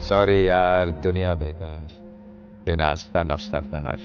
Sorry यार, दुनिया बेकार, नाश्ता नाश्ता नाश।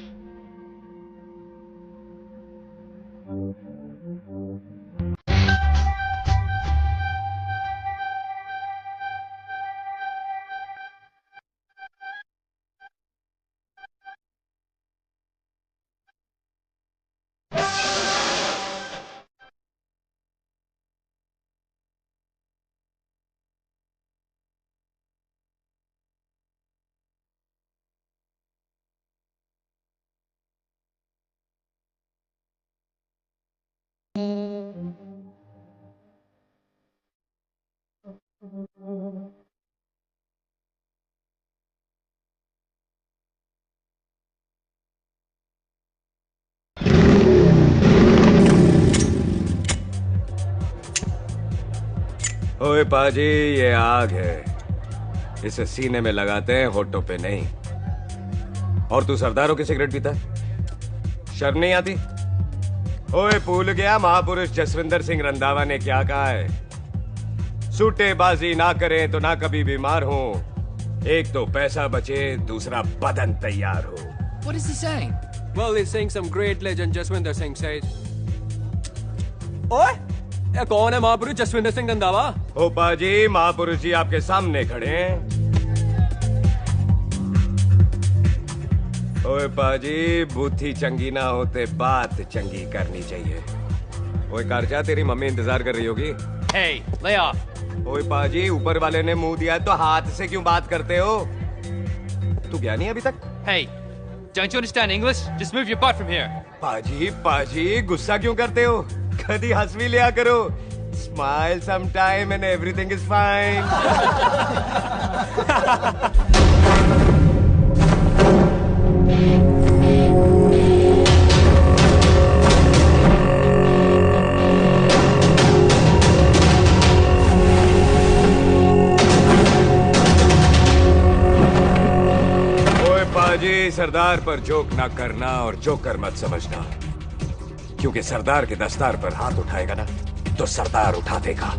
ओए पाजी, ये आग है, इसे सीने में लगाते हैं, होठों पे नहीं। और तू सरदारों की सिगरेट पीता है, शर्म नहीं आती? ओए भूल गया महापुरुष जसविंदर सिंह रंधावा ने क्या कहा है? सूटेबाजी ना करें तो ना कभी बीमार हो, एक तो पैसा बचे, दूसरा बदन तैयार हो। What is he saying? Well, he's saying some great legend Jaswinder Singh says. ओए, ये कौन है महापुरुष जसविंदर सिंह रंधावा? ओ पाजी, महापुरुष जी आपके सामने खड़े हैं। ओए पाजी, बुद्धि चंगी ना होते बात चंगी करनी चाहिए। ओए कारचा, तेरी मम्मी इंतजार कर रही होगी। Hey, lay off. ओए पाजी, ऊपर वाले ने मुंह दिया तो हाथ से क्यों बात करते हो? तू गया नहीं अभी तक? Hey, don't you understand English? Just move your butt from here. पाजी, गुस्सा क्यों करते हो? कभी हंस भी लिया करो। Smile sometime and everything is fine. पाजी, सरदार पर जोक ना करना और जोकर मत समझना, क्योंकि सरदार के दस्तार पर हाथ उठाएगा ना तो सरदार उठा देगा।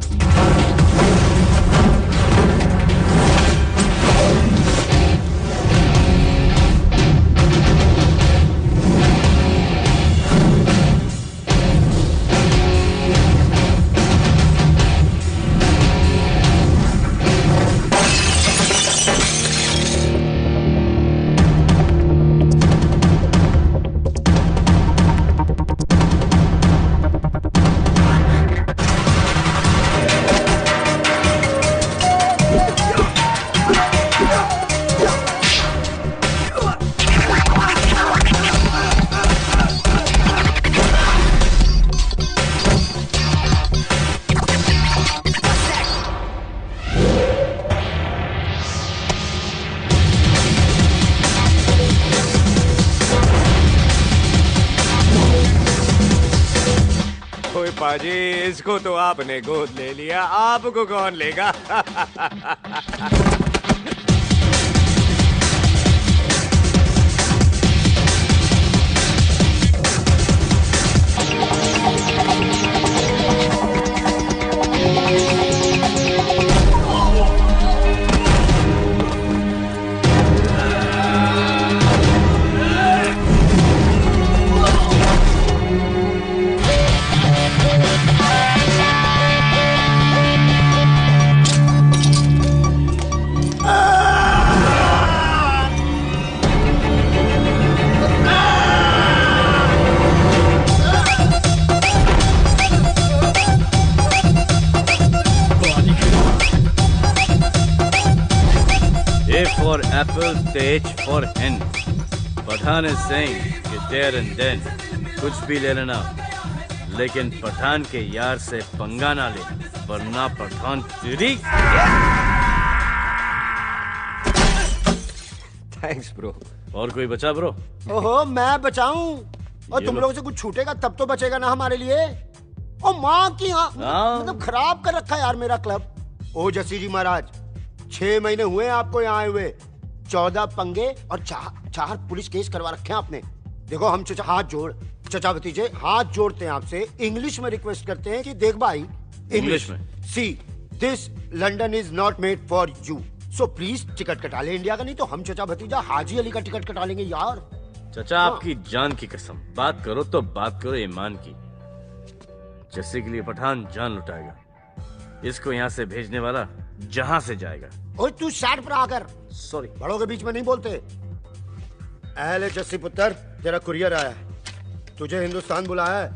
पाजी, इसको तो आपने गोद ले लिया, आपको कौन लेगा? For apple, H for hen. Pathan is saying कि there and then कुछ भी ले लेना, लेकिन पठान के यार से पंगा ना ले, वरना पठान तेरी। Thanks bro. और कोई बचा ब्रो? ओहो, मैं बचाऊं? और तुम लोगों से कुछ छूटेगा तब तो बचेगा ना हमारे लिए। ओ माँ की मतलब खराब कर रखा है यार मेरा क्लब। ओ जसी जी महाराज, 6 महीने हुए आपको यहाँ आए हुए, 14 पंगे और 4 पुलिस केस करवा रखे हैं आपने। देखो हम चचा भतीजे हाथ जोड़ते हैं आपसे, इंग्लिश में रिक्वेस्ट करते हैं कि देख भाई, इंग्लिश में see this London is not made for you, so please ticket कटा ले इंडिया का, नहीं तो हम चचा भतीजा हाजी अली का टिकट कटा लेंगे यार। चाचा आपकी जान की कसम, बात करो तो बात करो ईमान की। जैसे के लिए पठान जान लुटाएगा, इसको यहाँ से भेजने वाला जहाँ से जाएगा। ओए तू साइड पर आकर, सॉरी बड़ों के बीच में नहीं बोलते। अहले जस्सी पुत्र, तेरा कुरियर आया है, तुझे हिंदुस्तान बुलाया है।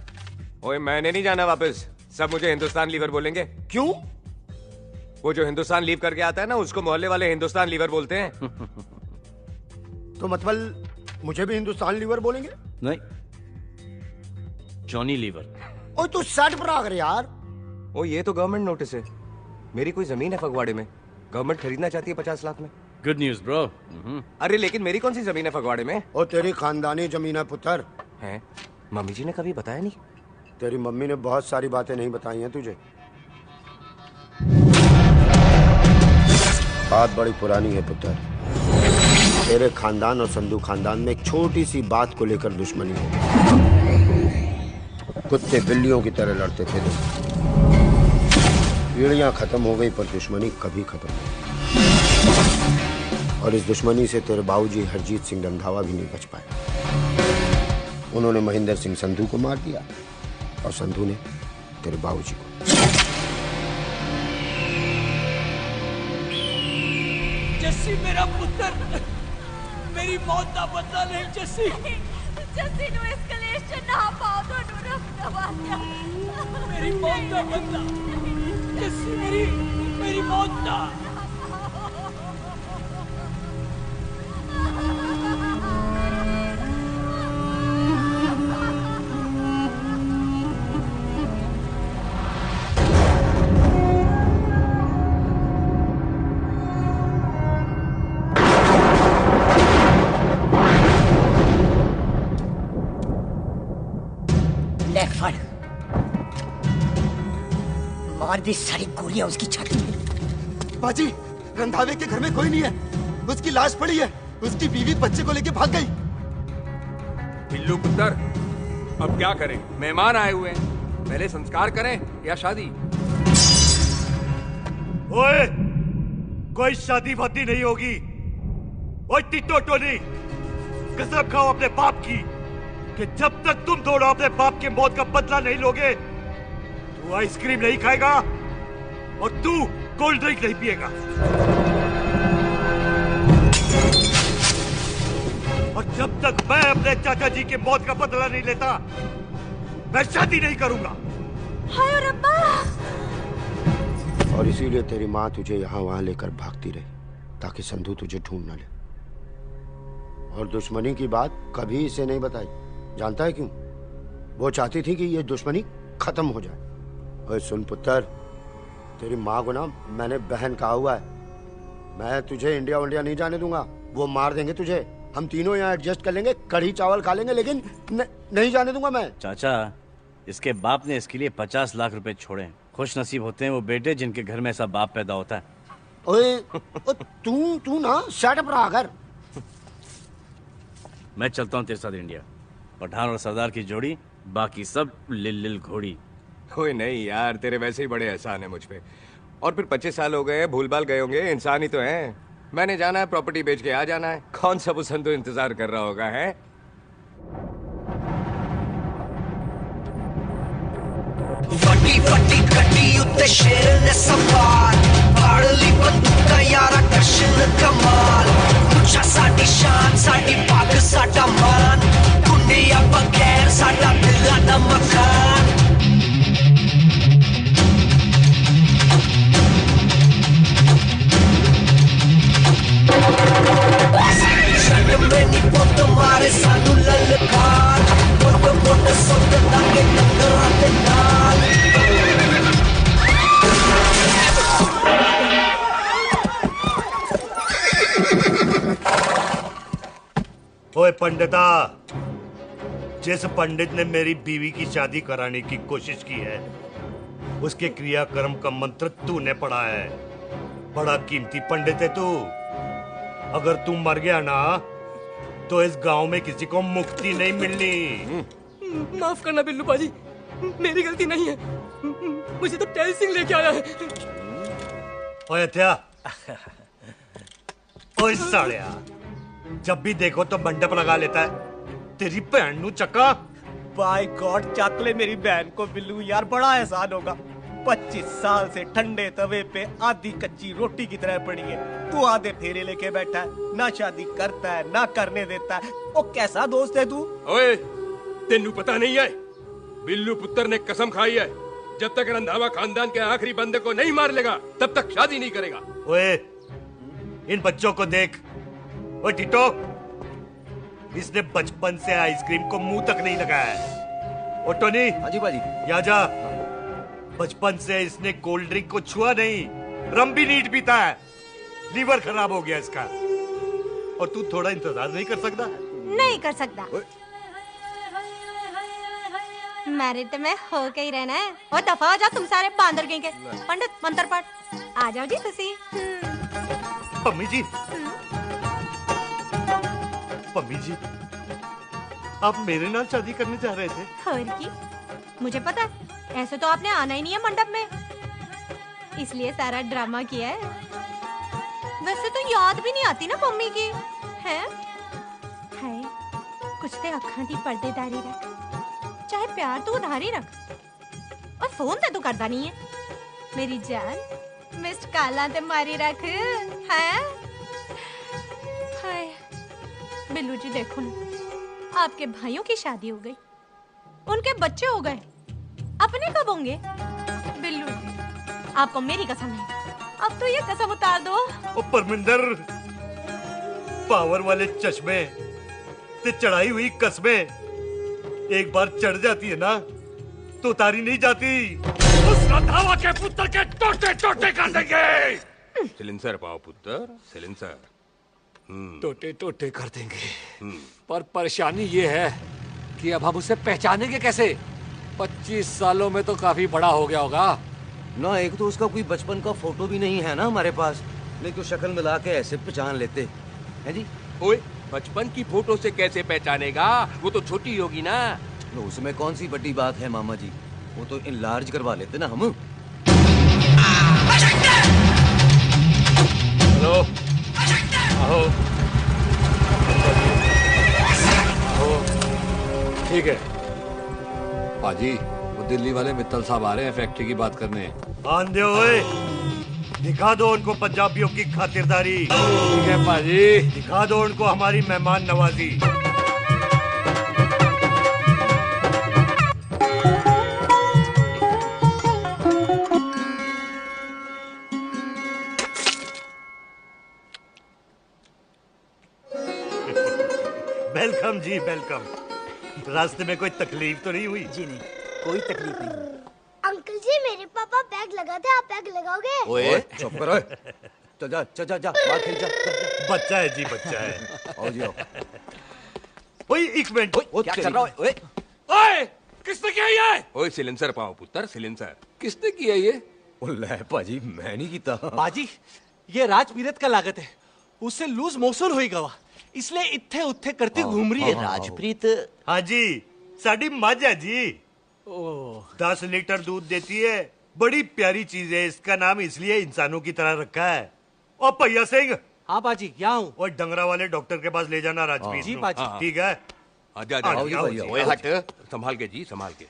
ओए मैंने नहीं जाना वापस, सब मुझे हिंदुस्तान लीवर बोलेंगे। क्यों? वो जो हिंदुस्तान लीव करके आता है ना, उसको मोहल्ले वाले हिंदुस्तान लीवर बोलते हैं। तो मतलब मुझे भी हिंदुस्तान लीवर बोलेंगे? नहीं, जॉनी लीवर। ओए तू साइड पर आकर यार। ओ ये तो गवर्नमेंट नोटिस है, मेरी कोई जमीन है फगवाड़े में, गवर्नमेंट खरीदना चाहती है 50 लाख में। Good news bro. अरे लेकिन मेरी कौन सी जमीन है फगवाड़े में? ओ तेरी खानदानी जमीन है पुत्र। है? मम्मी जी ने कभी बताया नहीं। तेरी मम्मी ने बहुत सारी बातें नहीं बताई हैं तुझे। बात बड़ी पुरानी है पुत्र, तेरे खानदान और संधू खानदान में एक छोटी सी बात को लेकर दुश्मनी है। कुत्ते बिल्लियों की तरह लड़ते थे लोग, पीढ़ियां खत्म हो गई पर दुश्मनी कभी खत्म नहीं। और इस दुश्मनी से तेरे बाबूजी हरजीत सिंह रंधावा भी नहीं बच पाए। उन्होंने महेंद्र सिंह संधू को मार दिया और संधू ने तेरे बाबूजी को। जस्सी मेरा पुत्र, मेरी मौत का बदला ले जस्सी। जस्सी नु इस कलेश च ना पाओ तो रब दबाया। मेरी मौत का बदला जस्सी, मेरी मौत का। मार दी सारी गोलियां उसकी छाती में। बाजी, रंधावे के घर में कोई नहीं है, उसकी लाश पड़ी है, उसकी बीवी बच्चे को लेके भाग गई। बिल्लू पुत्र, अब क्या करें? मेहमान आए हुए हैं, पहले संस्कार करें या शादी? ओए, कोई शादी वादी नहीं होगी। ओए टिटो टोनी, कसम खाओ अपने बाप की कि जब तक तुम दोनों अपने बाप के मौत का बदला नहीं लोगे, तू आइसक्रीम नहीं खाएगा और तू कोल्ड ड्रिंक नहीं पिएगा। और जब तक मैं अपने चाचा जी के मौत का बदला नहीं लेता, मैं शादी नहीं करूंगा। हाय रब्बा! और इसीलिए तेरी माँ तुझे यहाँ वहां लेकर भागती रही ताकि संधू तुझे ढूंढ न ले। और दुश्मनी की बात कभी इसे नहीं बताई, जानता है क्यों? वो चाहती थी कि ये दुश्मनी खत्म हो जाए। ओए सुन पुत्र, तेरी माँ को ना मैंने बहन कहा हुआ है, मैं तुझे इंडिया वंडिया नहीं जाने दूंगा। वो मार देंगे तुझे, हम तीनों यहाँ एडजस्ट कर लेंगे, कढ़ी चावल खा लेंगे, लेकिन नहीं जाने दूंगा मैं। चाचा, इसके बाप ने इसके लिए 50 लाख रुपए छोड़े। खुश नसीब होते हैं वो बेटे जिनके घर में ऐसा बाप पैदा होता है। ओए तू ना शट पर आकर। मैं चलता हूँ तेरे साथ इंडिया। पठान और सरदार की जोड़ी, बाकी सब लिल घोड़ी। ओए नहीं यार, तेरे वैसे ही बड़े एहसान है मुझ पे। और फिर 25 साल हो गए, भूल भाल गए होंगे, इंसान ही तो हैं। मैंने जाना है, प्रॉपर्टी बेच के आ जाना है। कौन सा वो संधू इंतजार कर रहा होगा है? फटी फटी कटी उत्ते शेर ने सवार फाड़ली बंदूका यारा कशन कमाल ऊंचा साडी शान साडी पाग साडा मान दुनिया बगैर साडा दिल दा मकान शर्म में नी पोत मारे सानू ललकार पोत पोत सोत दागे नंगरा ते नाल ओए पंडिता, जिस पंडित ने मेरी बीवी की शादी कराने की कोशिश की है, उसके क्रियाकर्म का मंत्र तूने पढ़ा है। बड़ा कीमती पंडित है तू। अगर तू मर गया ना, तो इस गांव में किसी को मुक्ति नहीं मिलनी। माफ करना बिल्लू बाजी, मेरी गलती नहीं है। मुझे तो टहल सिंह लेके आया है। ओए हत्या, ओए सालिया, जब भी देखो तो मंडप लगा लेता है। तेरी बहन नू चक्का। बाय गॉड, चक ले मेरी बहन को बिल्लू, यार बड़ा एहसान होगा। 25 साल से ठंडे तवे पे आधी कच्ची रोटी की तरह पड़ी है, तू आधे फेरे लेके बैठा है, ना शादी करता है ना करने देता है। ओ कैसा दोस्त है तू? ओए, तेनू पता नहीं है, बिल्लू पुत्र ने कसम खाई है, जब तक रंधावा खानदान के आखिरी बंदे को नहीं मार लेगा तब तक शादी नहीं करेगा। ओए, इन बच्चों को देख। ओए टिटो, इसने बचपन से आइसक्रीम को मुंह तक नहीं लगाया है। ओ टोनी। हाँ जी बाजी। या जा। बचपन से इसने कोल्ड ड्रिंक को छुआ नहीं, रम भी नीट पीता है। लीवर खराब हो गया इसका। और तू थोड़ा इंतजार नहीं कर सकता? नहीं कर सकता। मैरिड तो मैं हो के ही रहना है। और दफा हो जाओ तुम सारे बांदर गए के। पंडित मंत्र पढ़। आ जाओ जी तुसी। पम्मी जी, पम्मी जी, आप मेरे नाल शादी करने जा रहे थे? और की मुझे पता है, ऐसे तो आपने आना ही नहीं है मंडप में, इसलिए सारा ड्रामा किया है। वैसे तो याद भी नहीं आती ना मम्मी की है। हाय, कुछ ते अखां दी पर्देदारी रख, चाहे प्यार तू उधारी रख, और फोन ते तू करदा नहीं है। मेरी जान मिस्ड काला ते मारी रख है। हाय बिल्लू जी, देखो ना, आपके भाइयों की शादी हो गई, उनके बच्चे हो गए, अपने कब होंगे? बिल्लू जी, आपको मेरी कसम है, अब तो ये कसम उतार दो। ओ परमिंदर, पावर वाले चश्मे ते चढ़ाई हुई कस्में एक बार चढ़ जाती है ना तो उतारी नहीं जाती। उस रंधावा के पुत्र के टोटे टोटे कर देंगे। सिलेंसर पाओ पुत्र, सिलेंसर। टोटे टोटे कर देंगे, पर परेशानी ये है कि अब हम उसे पहचानेंगे कैसे? 25 सालों में तो काफी बड़ा हो गया होगा ना। एक तो उसका कोई बचपन का फोटो भी नहीं है ना हमारे पास, नहीं तो शक्ल मिला के ऐसे पहचान लेते हैं जी। ओए, बचपन की फोटो से कैसे पहचानेगा? वो तो छोटी होगी ना। तो उसमें कौन सी बड़ी बात है मामा जी, वो तो इनलार्ज करवा लेते ना हम। हेलो, आओ। ठीक है पाजी, वो दिल्ली वाले मित्तल साहब आ रहे हैं फैक्ट्री की बात करने। आंधे ओए, दिखा दो उनको पंजाबियों की खातिरदारी। ठीक है पाजी, दिखा दो उनको हमारी मेहमान नवाजी। वेलकम जी, वेलकम। रास्ते में कोई तकलीफ तो नहीं हुई? जी नहीं, कोई तकलीफ नहीं। अंकल जी, मेरे पापा बैग लगाते, आप बैग लगाओगे? ओए चुप करो। चल जा चल जा जा, बाहर खेल जा। बच्चा है जी, बच्चा है। आओ जी आओ। ओए एक मिनट, क्या कर रहा है? ओए ओए, किसने किया ये? ओए सिलेंसर पाओ पुत्र, सिलेंसर। किसने किया ये? ले पाजी, मैं नहीं कीता। बाजी, ये राजपीरत का लागत है, उससे लूज मोशन होई गवा, इसलिए इत्थे उत्थे करती घूम रही है। राजप्रीत? हाँ जी, साडी मझ है जी। 10 लीटर दूध देती है, बड़ी प्यारी चीज है। इसका नाम इसलिए इंसानों की तरह रखा है। और भैया सिंह। हाँ बाजी, यहाँ हूँ। और डंगरा वाले डॉक्टर के पास ले जाना राजप्रीत। जी बाजी। ठीक है। आजा आजा। ओए हट, संभाल के जी, संभाल के।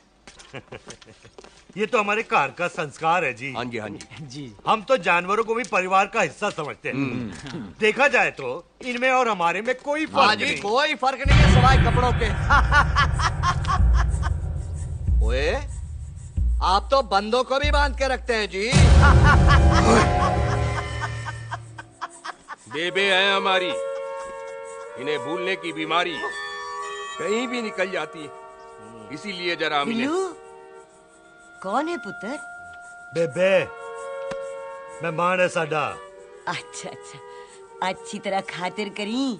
ये तो हमारे घर का संस्कार है जी। हाँ जी, हाँ जी जी। हम तो जानवरों को भी परिवार का हिस्सा समझते हैं। देखा जाए तो इनमें और हमारे में कोई फर्क नहीं। कोई फर्क नहीं है सिवाय कपड़ों के। ओए, आप तो बंदों को भी बांध के रखते हैं जी। बेबे है हमारी, इन्हें भूलने की बीमारी कहीं भी निकल जाती है, इसीलिए जरा मिले। कौन है पुत्र? बेबे, मेहमान है साडा। अच्छा अच्छा, अच्छी तरह खातिर करी।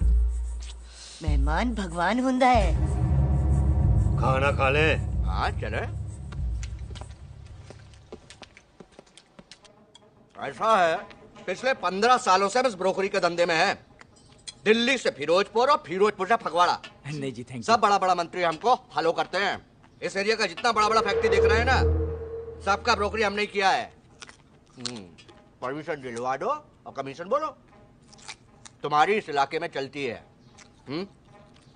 मेहमान भगवान हुंदा है। खाना खा ले। हाँ चले। ऐसा है, पिछले 15 सालों से बस ब्रोकरी के धंधे में है। दिल्ली से फिरोजपुर और फिरोजपुर से फगवाड़ा। नहीं जी, थैंक यू। सब बड़ा बड़ा मंत्री हमको फॉलो करते हैं। इस एरिया का जितना बड़ा बड़ा फैक्ट्री देख रहे हैं ना, सबका ब्रोकरी हमने किया है। परमिशन दिलवा दो और कमीशन बोलो। तुम्हारी इस इलाके में चलती है,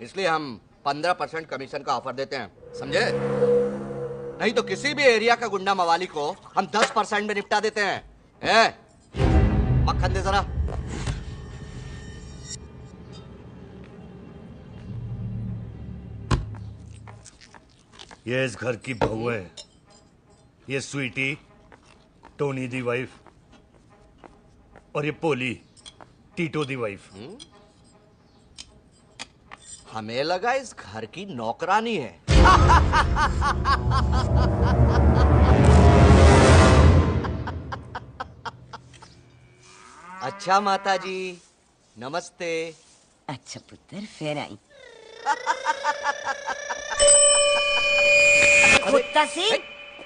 इसलिए हम 15% कमीशन का ऑफर देते हैं, समझे? नहीं तो किसी भी एरिया का गुंडा मवाली को हम 10% में निपटा देते हैं। मक्खन दे जरा। ये इस घर की बहू है, ये स्वीटी टोनी दी वाइफ, और ये पोली टीटो दी वाइफ। हमें लगा इस घर की नौकरानी है। अच्छा माता जी, नमस्ते। अच्छा पुत्र, फिर आई। खोता सिंह,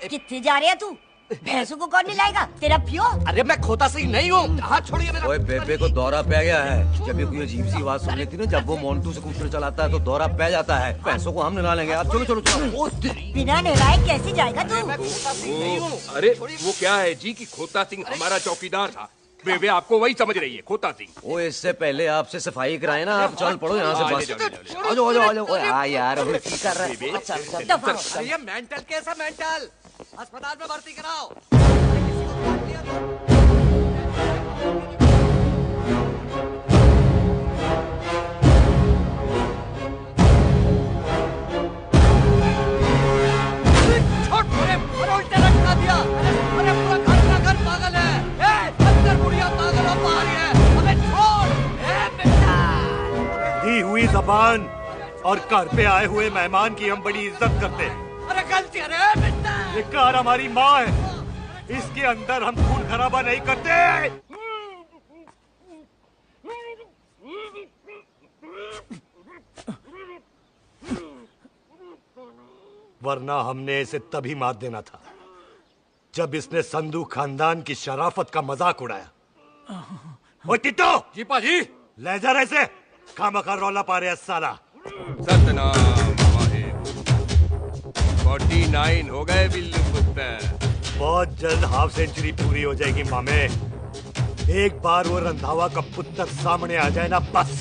कितने जा रहे है तू? भैंसों को कौन निलाएगा? तेरा प्यो? अरे मैं खोता सिंह नहीं हूँ। हाथ छोड़िए मेरा। ओए बेबे को दौरा पै गया है। जब भी कोई अजीब सी आवाज सुन लेती ना, जब वो मोन्टू स्कूटर चलाता है तो दौरा पै जाता है। भैंसों को हम निला लेंगे। आप चलो चलो चलो। बिना नहलाए कैसे जाएगा तू? अरे वो क्या है जी कि खोता सिंह हमारा चौकीदार था। बेबे आपको वही समझ रही है, खोता सिंह। ओ इससे पहले आपसे सफाई कराए ना, आप चल पड़ो यहाँ से बस। आ जाओ आ जाओ आ जाओ। ओए हाँ यार, अब की कर रहा है? ये मेंटल कैसा मेंटल? अस्पताल में भर्ती कराओ। उल्टा रखा दिया। अरे पूरा घर का घर पागल है। अंदर बुढ़िया पागल और बाहर है। हमें छोड़। दी हुई जबान और घर पे आए हुए मेहमान की हम बड़ी इज्जत करते हैं। अरे गलती है। ये कार हमारी माँ है, इसके अंदर हम खून खराबा नहीं करते। वरना हमने इसे तभी मार देना था जब इसने संधू खानदान की शराफत का मजाक उड़ाया। ओए टिट्टो जी पाजी, ले जा रहे से खामखा रौला पा रहे साला। सतनाम 49 हो गए बिल्लू पुत्र। बहुत जल्द हाफ सेंचुरी पूरी हो जाएगी मामे। एक बार वो रंधावा का पुत्र सामने आ जाए ना, बस।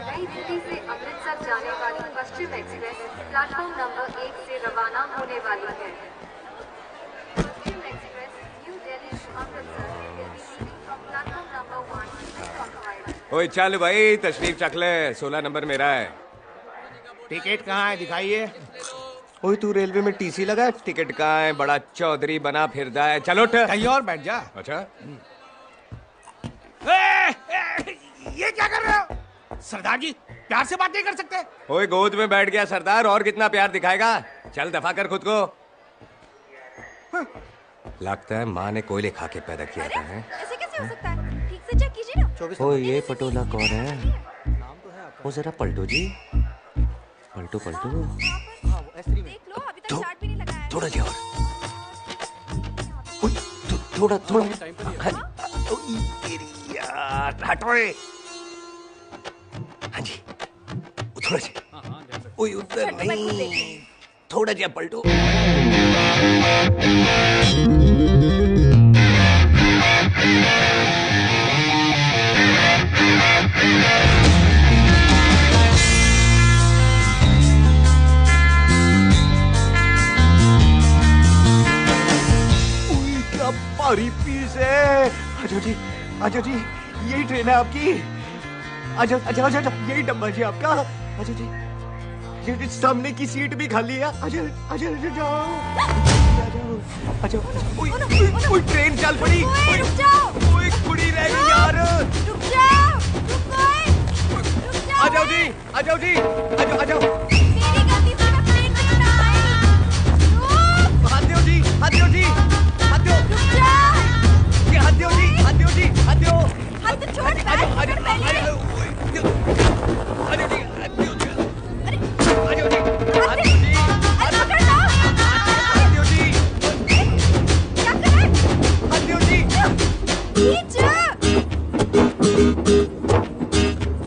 नई दिल्ली से अमृतसर जाने वाली पश्चिम एक्सप्रेस प्लेटफॉर्म नंबर 1 से रवाना होने वाली है। Paschim express new Delhi to Amritsar will be leaving from platform number 1 to Clockwise। ओए चल भाई, तशरीफ चख ले। 16 नंबर मेरा है। टिकट कहाँ है, दिखाइए। ओए तू रेलवे में टीसी लगा, टिकट कहाँ है? बड़ा चौधरी बना फिरदा है। चलो उठ। कहीं और बैठ जा। अच्छा ये क्या कर रहे हो? सरदार जी, प्यार से बात नहीं कर सकते? ओए गोद में बैठ गया सरदार, और कितना प्यार दिखाएगा? चल दफा कर खुद को। लगता है माँ ने कोयले खा के पैदा किया था। ऐसे कैसे हो सकता है? ठीक से चेक कीजिए ना। ओ ये पटोला कौन है? वो जरा पलटो जी, पलटो पलटो। देख लो, अभी तक चार्ट भी नहीं लगाया है। थोड़ा जी और। थोड़ा थोड़ा। यार हटो। हाँ जी, थोड़ा जी। ओए उधर नहीं, थोड़ा जी पलटो। क्या भारी पीस है। आजो जी, आजो जी, यही ट्रेन है आपकी। आजो आजो आजो, यही डब्बा जी आपका। आजो जी, ये सामने की सीट भी खाली है। आजो आजो आजो जाओ। आजो आजो। ओए ट्रेन चल पड़ी। रुक जाओ। ओए कुड़ी रह गई यार। रुक जाओ, रुक जाओ। आ जाओ जी, आ जाओ जी, आ जाओ आ जाओ। मेरी गलती से मैं प्लेन में ना आई। हाथ दो जी, हाथ दो जी, हाथ दो। रुक जा। ये हाथ दो जी, हाथ दो जी, हाथ दो। हाथ तो छोड़। आ जाओ आ जाओ आ जाओ। आ जाओ जी, आ जाओ जी, आ जाओ जी, हाथ दो जी, हाथ दो जी। क्या कर रहे? हाथ दो जी। खींच।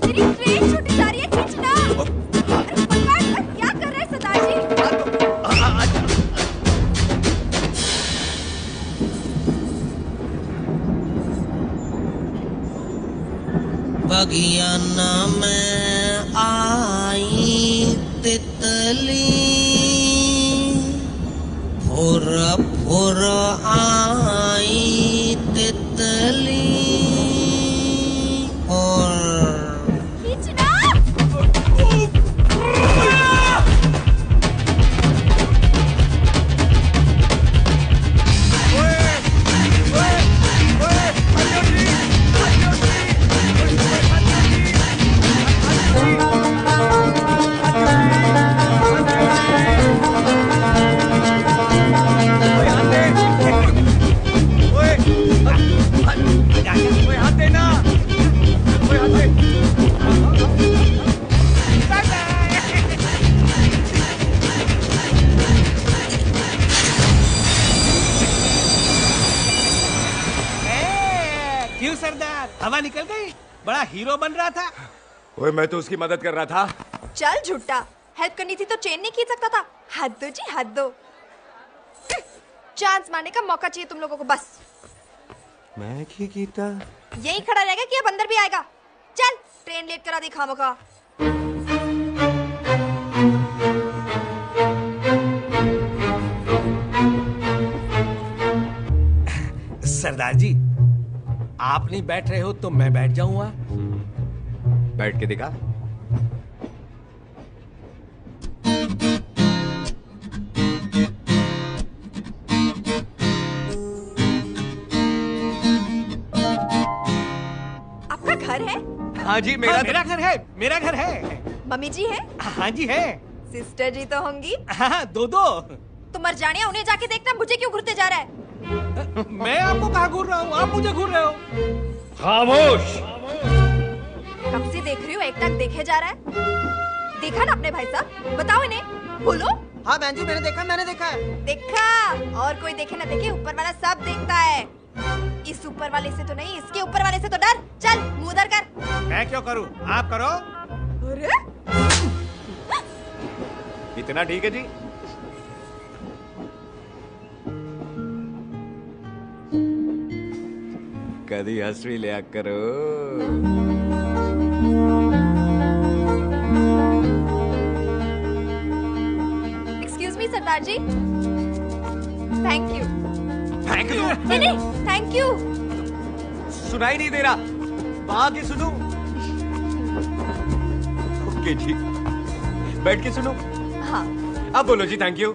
मेरी ट्रेन छूटी जा रही है, खींचना। अरे पकड़, क्या कर रहे हैं सरदार जी? बगियाना में आई तितली फुर फुर आई तितली और क्यों सरदार, हवा निकल गई? बड़ा हीरो बन रहा था। ओए मैं तो उसकी मदद कर रहा था। चल झूठा, हेल्प करनी थी तो चेन नहीं खींच सकता था। हद दो जी, हद दो। चांस मारने का मौका चाहिए तुम लोगों को बस। मैं की कीता यही खड़ा रहेगा कि अब अंदर भी आएगा? चल ट्रेन लेट करा दी खामोखा। सरदार जी, आप नहीं बैठ रहे हो तो मैं बैठ जाऊंगा। बैठ के दिखा। आपका घर है? हाँ जी, मेरा घर है, मेरा घर है। मम्मी जी है? हाँ जी है। सिस्टर जी तो होंगी? हाँ, दो। तुम मर जाने, उन्हें जाके देखना मुझे क्यों घूरते जा रहा है। मैं आपको कहाँ घूर रहा हूँ, आप मुझे घूर रहे हो। खामोश। कब से देख रही हो, एक टक देखे जा रहा है। देखा ना अपने भाई साहब, बताओ इन्हें, बोलो। हाँ बहन जी, मैंने देखा है। देखा, और कोई देखे ना देखे, ऊपर वाला सब देखता है। इस ऊपर वाले से तो नहीं, इसके ऊपर वाले से तो डर। चल मुंह उधर कर। मैं क्यों करूँ, आप करो। अरे इतना ठीक है जी। कभी हंस भी लिया करो। एक्सक्यूज मी सरदार जी। Thank you. Thank you? नहीं, थैंक यू। सुनाई नहीं दे रहा, वहां के सुनो। ओके जी, बैठ के सुनो। हाँ। अब बोलो जी थैंक यू।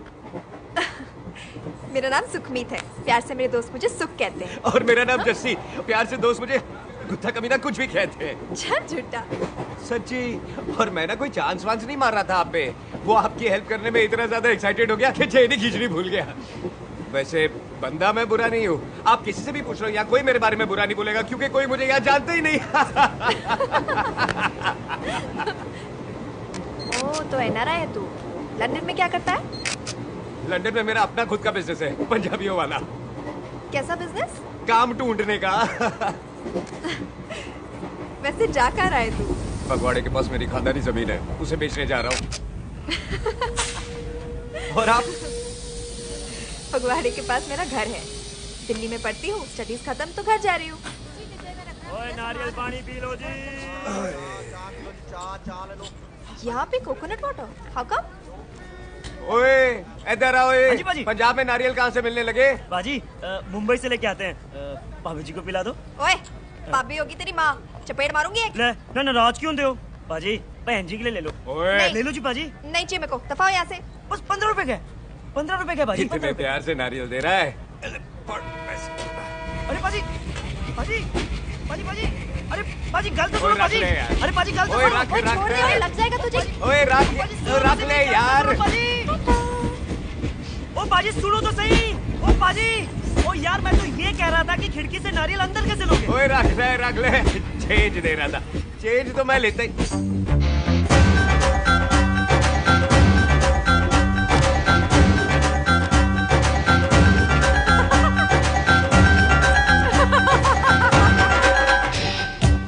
मेरा नाम सुखमीत है, प्यार से मेरे दोस्त मुझे सुख कहते हैं। और मेरा नाम जस्सी, प्यार से दोस्त मुझे गुत्था कमीना कुछ भी कहते हैं। चल झूठा। सच्ची। और मैं ना कोई चांस वांस नहीं मार रहा था आप पे, वो आपकी हेल्प करने में इतना ज्यादा एक्साइटेड हो गया कि चेन ही खींचनी भूल गया। वैसे बंदा मैं बुरा नहीं हूँ, आप किसी से भी पूछ लो, यहाँ कोई मेरे बारे में बुरा नहीं बोलेगा क्योंकि कोई मुझे यहाँ जानते ही नहीं। ओ तो एनआरआई है तू। लंदन में क्या करता है? लंदन में मेरा अपना खुद का बिजनेस है, पंजाबियों वाला। कैसा बिजनेस? काम ढूंढने का। वैसे जा कहाँ रहा है तू? फगवाड़े के पास मेरी खानदानी जमीन है, उसे बेचने जा रहा हूँ। और आप? फगवाड़े के पास मेरा घर है, दिल्ली में पढ़ती हूँ, स्टडीज खत्म तो घर जा रही हूँ। नारियल पानी पी लो जी। यहाँ पे कोकोनट वाटर? How come? ओए इधर आओ। हाँ जी, बाजी। पंजाब में नारियल कहाँ से मिलने लगे? बाजी मुंबई से लेके आते हैं, भाभी जी को पिला दो। ओए भाभी होगी तेरी माँ, चपेट मारूंगी एक। ले ना नाराज क्यों दे हो बाजी, बहन जी के लिए ले लो। ओए ले लो जी बाजी। नहीं चाहिए मेरे को, दफा हो यहाँ से। बस 15 रुपए के, 15 रुपए के बाजी। इतने प्यार से नारियल दे रहा है। अरे बाजी, बाजी, बाजी, बाजी, अरे बाजी गल तो सुनो बाजी। अरे बाजी गल तो ओए सुनो। रख लग जाएगा तुझे। ओए रख ले यार। ओ बाजी सुनो तो सही। ओ बाजी, ओ यार मैं तो ये कह रहा था कि खिड़की से नारियल अंदर कैसे लोगे? ओए रख ले। चेंज दे रहा था, चेंज तो मैं लेता ही।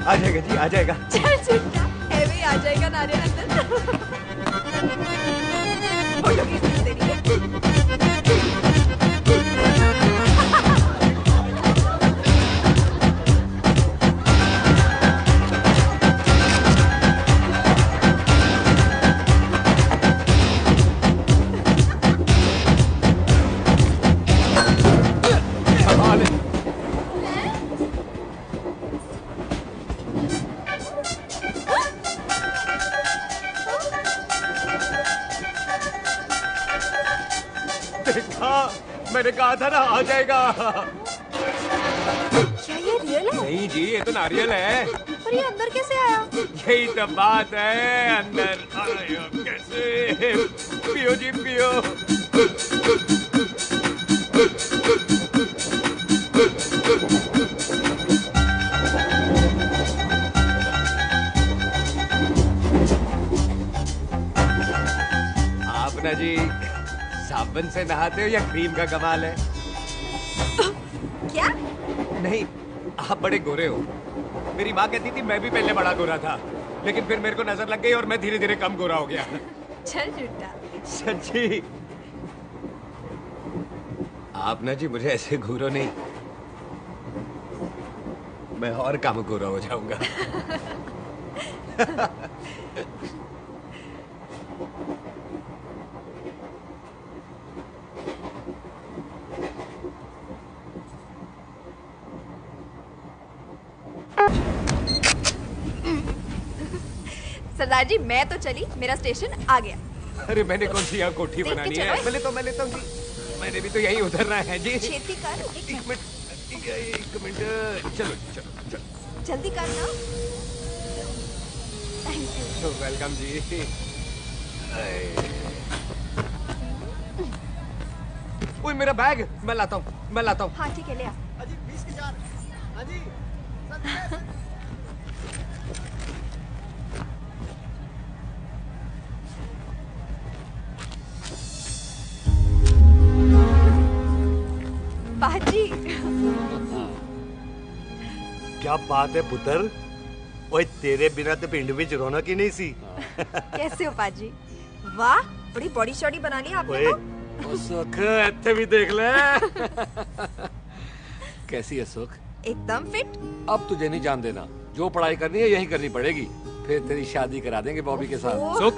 आ जाएगा जी, आ जाएगा। चल चिट्टा, हेवी आ जाएगा नारियल अंदर। फोटो खींच ली तेरी। मैंने कहा था ना आ जाएगा। क्या ये रियल है? नहीं जी, ये तो नारियल है। पर ये अंदर कैसे आया? यही तो बात है, अंदर आया कैसे? पियो जी पियो। आप ना जी साबुन से नहाते हो या क्रीम का कमाल है? क्या? नहीं, आप बड़े गोरे हो। मेरी माँ कहती थी मैं भी पहले बड़ा गोरा था, लेकिन फिर मेरे को नजर लग गई और मैं धीरे धीरे कम गोरा हो गया। चल झूठा। सच्ची। आप ना जी मुझे ऐसे घूरो नहीं, मैं और कम गोरा हो जाऊंगा। सरदार जी मैं तो चली, मेरा स्टेशन आ गया। अरे मैंने कौन सी यहाँ कोठी देख के बनानी चलो। है? मैं लेता हूँ जी। मैंने भी तो यहीं उतरना है जी। छेती कर। एक मिनट। चलो चलो चलो। जल्दी कर ना। Thank you. वेलकम जी। ओए मेरा बैग मैं लाता हूँ। हाँ ठीक है, ले आ। अजी 20 के 4। अजी पाजी। क्या बात है पुत्र? ओए तेरे बिना तो पिंड में रौनक ही नहीं सी। कैसे हो पाजी? वाह, बड़ी बॉडी शॉडी बना ली आपने तो। ओ सुख इत्थे भी देख ले। कैसी है सुख? एकदम फिट। अब तुझे नहीं जान देना, जो पढ़ाई करनी है यही करनी पड़ेगी, फिर तेरी शादी करा देंगे बॉबी के साथ। सुख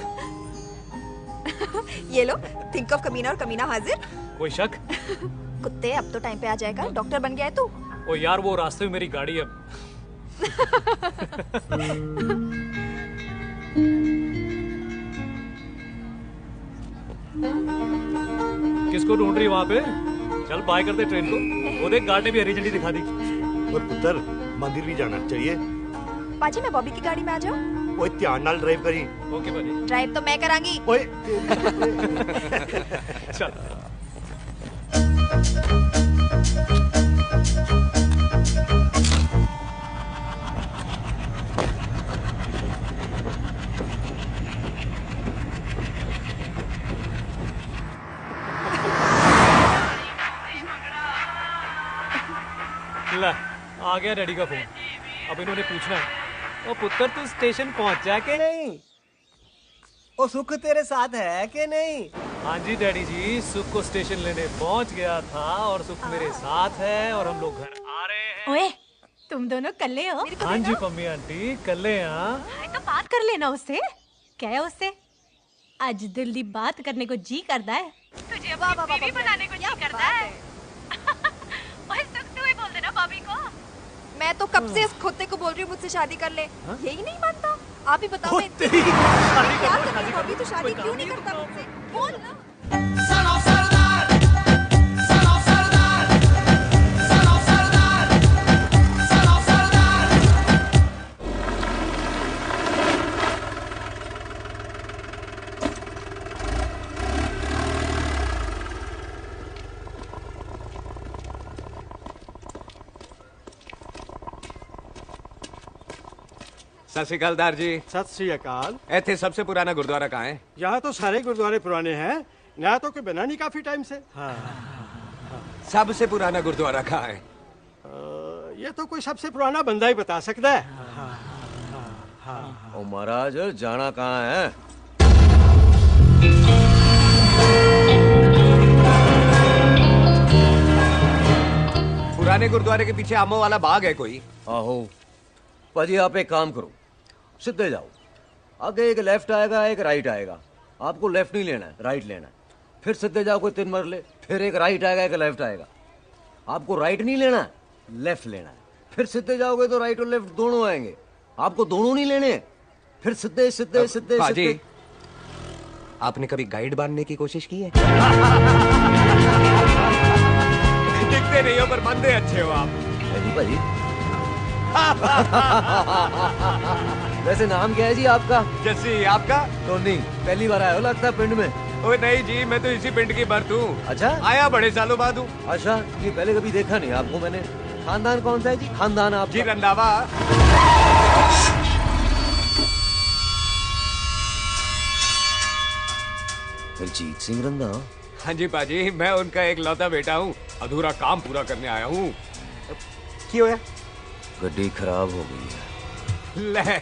ये लो, थिंक ऑफ कमीना और कमीना हाजिर। कोई शक? कुत्ते अब तो टाइम पे आ जाएगा, डॉक्टर बन गया है तू। ओ यार वो रास्ते में मेरी गाड़ी है। किसको ढूंढ रही वहाँ पे? चल बाय कर दे ट्रेन को। वो देख गार्ड ने भी हरी झंडी दिखा दी। और पुत्र मंदिर भी जाना चाहिए। पाजी मैं बॉबी की गाड़ी में आ जाऊँ? ओए ध्यान नाल ड्राइव करी। ओके पाजी। ड्राइव तो मैं करांगी। ओए चल। ला, आ गया डैडी का फोन। अब इन्होंने पूछना है, ओ पुत्र तू स्टेशन पहुंचा के नहीं? ओ सुख तेरे साथ है कि नहीं? हाँ जी डैडी जी, सुख को स्टेशन लेने पहुंच गया था और सुख मेरे साथ है और हम लोग घर आ रहे हैं। ओए, तुम दोनों कल्ले हो? हाँ जी पम्मी आंटी कल्ले हैं। तो बात कर लेना उससे। क्या है उससे? आज दिल दी बात करने को जी करता है। तुझे अपनी बीवी बनाने को जी करता है। ओए सुख तू ही बोल देना भाभी को। मैं तो कब से इस खोते को बोल रही हूँ मुझसे शादी कर ले, यही नहीं मानता। आप ही बताओ मैं क्या करूँ? भाभी तो शादी क्यों नहीं करता मुझसे? बोल ना। सत श्री अकाल दार जी। सत श्री अकाल। ऐथे सबसे पुराना गुरुद्वारा कहाँ है? यहाँ तो सारे गुरुद्वारे पुराने हैं, नया तो कोई बना नहीं काफी टाइम से। हाँ। सबसे पुराना गुरुद्वारा कहाँ है? ये तो कोई सबसे पुराना बंदा ही बता सकता है। ओ महाराज जाना कहाँ है? पुराने गुरुद्वारे के पीछे आमों वाला बाग है कोई? आहो पाजी आप एक काम करो, सीधे जाओ, आगे एक लेफ्ट आएगा एक राइट आएगा, आपको लेफ्ट नहीं लेना है राइट लेना है, फिर सीधे जाओ कोई 3 मरले, फिर एक राइट आएगा एक लेफ्ट आएगा, आपको राइट नहीं लेना है लेफ्ट लेना है, फिर सीधे जाओगे तो राइट और लेफ्ट दोनों आएंगे, आपको दोनों नहीं लेने, फिर सीधे सीधे सीधे सीधे। आपने कभी गाइड बनने की कोशिश की है? दिखते नहीं हो पर बंदे अच्छे हो आप। भाई वैसे नाम क्या है जी आपका? जस्सी। आपका? टोनी। पहली बार आया हो लगता है पिंड में। ओए नहीं जी, मैं तो इसी पिंड की बर्त हूँ। अच्छा, आया बड़े सालों बाद हूँ। अच्छा, ये पहले कभी देखा नहीं आपको मैंने। खानदान कौन सा है जी? खानदान आप जी रंधावा। रंजीत सिंह रंधावा? हाँ जी पाजी, मैं उनका एक लौता बेटा हूँ। अधूरा काम पूरा करने आया हूँ। क्यों होया? गड्डी खराब हो गई है। ले,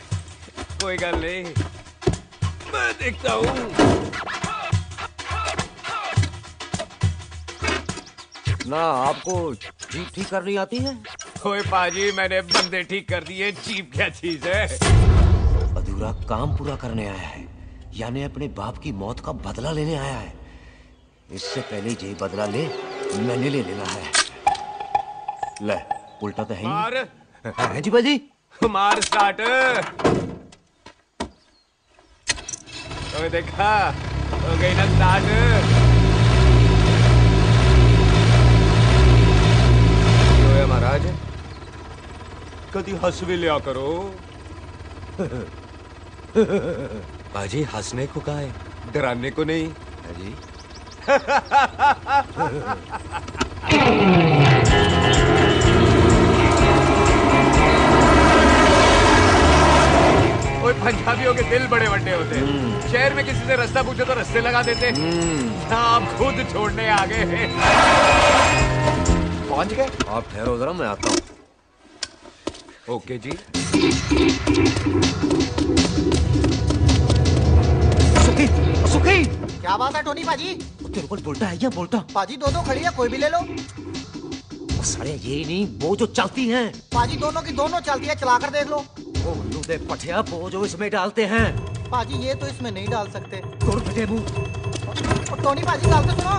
कोई गल नहीं, मैं देखता हूँ। ना आपको जीप ठीक करनी आती है? ओए पाजी, मैंने बंदे ठीक कर दिए, जीप क्या चीज है? अधूरा काम पूरा करने आया है, यानी अपने बाप की मौत का बदला लेने आया है। इससे पहले जे बदला ले मैंने ले लेना है। ले, उल्टा तो है ही। मार। है जी बाजी। मार स्टार्ट। तो देखा, हो गई ना स्टार्ट। महाराज, कभी हंस भी लिया करो। बाजी हंसने को कहा है, डराने को नहीं है जी। ओए पंजाबियों के दिल बड़े बड़े होते हैं। शहर में किसी से रास्ता पूछो तो रास्ते लगा देते। आप खुद छोड़ने आ गए। पहुंच गए? आप ठहरो जरा, मैं आता हूँ। ओके जी। सुखी, सुखी। क्या बात है टोनी पाजी? तेरे को बोलता है या बोलता? पाजी दो खड़ी है, कोई भी ले लो। सारे ये नहीं, वो जो चलती हैं। पाजी दोनों की दोनों चलती है, चला कर देख लो। ओ लूदे पठिया, वो जो इसमें डालते हैं। पाजी ये तो इसमें नहीं डाल सकते। तोड़ फटे मुंह। टोनी पाजी डाल तो सुनो।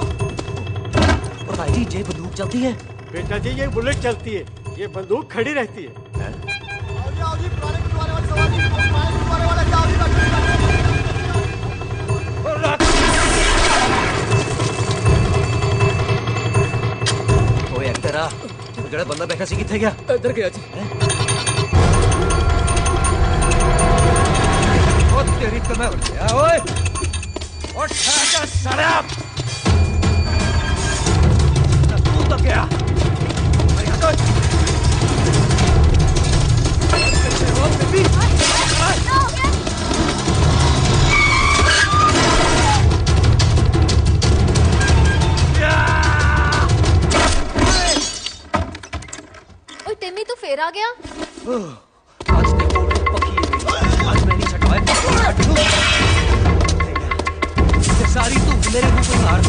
और भाई जी, ये बंदूक चलती है? बेटा जी, ये बुलेट चलती है, ये बंदूक खड़ी रहती है। आओ जी, पुराने गुरुद्वारे वाले सवारी, पुराने गुरुद्वारे वाले जाओ जी। ओए तेरा ਜਿਹੜਾ ਬੰਦਾ ਬੈਠਾ ਸੀ ਕਿੱਥੇ ਗਿਆ? ਇੱਧਰ ਗਿਆ ਜੀ। ਉਹ ਤੇਰੀ ਕਮਰ ਗਿਆ ਓਏ। ਉੱਠ ਜਾ ਸਾਲਿਆ। ਤੂੰ ਤਾਂ ਗਿਆ। ਅਰੇ ਹਟ। ਉਹ ਬੇਬੀ। टिम्मी तू फिर आ गया? आज देखो पकी है, आज मैं नहीं छटवाए। सारी तू मेरे मुंह पे मार।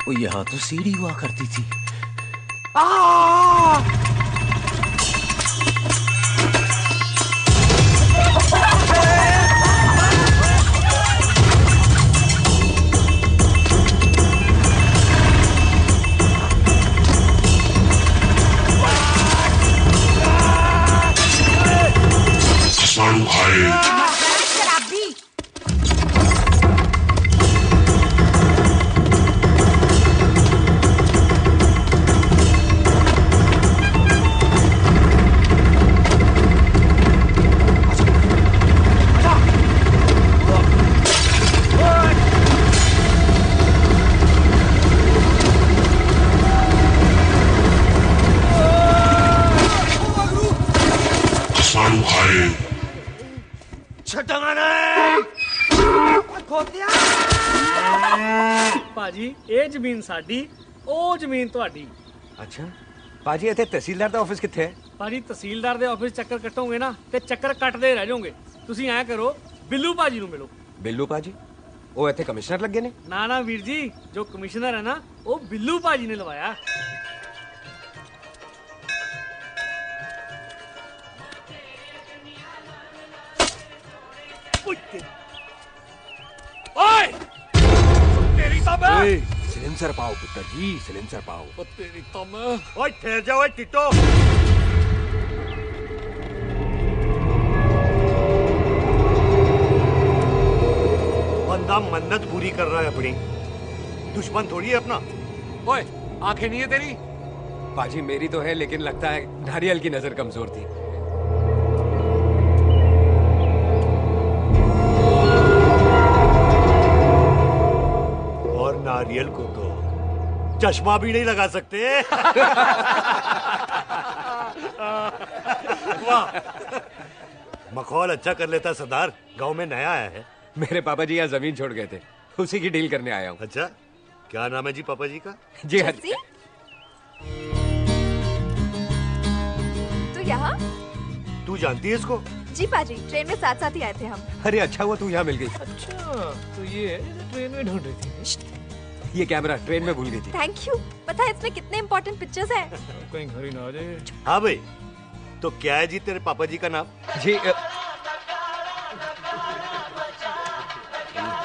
वो यहाँ तो सीढ़ी हुआ करती थी। शराबी। पाजी ये जमीन साडी, ओ जमीन तुहाडी। अच्छा पाजी, इत्थे तहसीलदार दा ऑफिस कित्थे है? पाजी तहसीलदार दे ऑफिस चक्कर कट्टोगे ना ते चक्कर कटदे रह जाओगे। तुसी ऐ करो, बिल्लू पाजी नु मिलो। बिल्लू पाजी? ओ इत्थे कमिश्नर लगे ने? ना ना वीर जी, जो कमिश्नर है ना वो बिल्लू पाजी ने लवाया। ओए! तेरी तो मैं! सिलेंसर पाओ पुत्र जी, सिलेंसर पाओ। तेरी तो मैं! ओए ठहर जा, ओए टिटो। बंदा मन्नत पूरी कर रहा है अपनी, दुश्मन थोड़ी है अपना। ओए, आंखें नहीं है तेरी? बाजी मेरी तो है, लेकिन लगता है नारियल की नजर कमजोर थी। और नारियल को तो चश्मा भी नहीं लगा सकते। वाह, मखौल अच्छा कर लेता सरदार। गांव में नया आया है। मेरे पापा जी यहाँ जमीन छोड़ गए थे, उसी की डील करने आया हूँ। अच्छा, क्या नाम है जी पापा जी का? जी हाँ। तू यहाँ? तू जानती है इसको? जी पाजी, ट्रेन में साथ साथ ही आए थे हम। अरे अच्छा हुआ तू यहाँ मिल गई। अच्छा, तो ये ट्रेन में ढूंढ रही थी। ये कैमरा ट्रेन में भूल गई थी। Thank you. पता है इसमें कितने इम्पोर्टेंट पिक्चर्स हैं। कहीं घर ही ना आ जाए। हाँ भाई, तो क्या है जी तेरे पापा जी का नाम? जी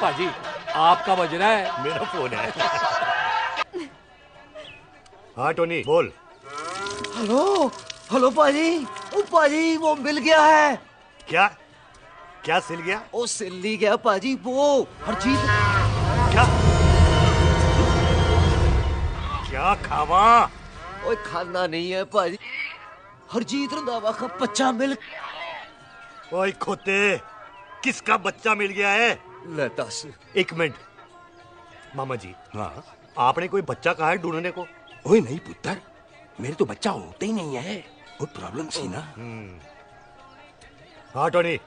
पाजी, आपका बज रहा है। मेरा फोन है। हाँ टोनी बोल। हेलो हेलो पाजी, ओ पाजी वो मिल गया है। क्या क्या सिल गया? ओ सिल्ली गया पाजी, वो हरजीत। क्या क्या खावा? ओए खाना नहीं है पाजी, हरजीत रंधावा का बच्चा मिल। ओए खोते, किसका बच्चा मिल गया है? ले दस। एक मिनट मामा जी। हाँ, आपने कोई बच्चा कहा है ढूंढने को? ओए नहीं पुत्र, मेरे तो बच्चा होते ही नहीं है, वो प्रॉब्लम थी ना। हाँ टोनी,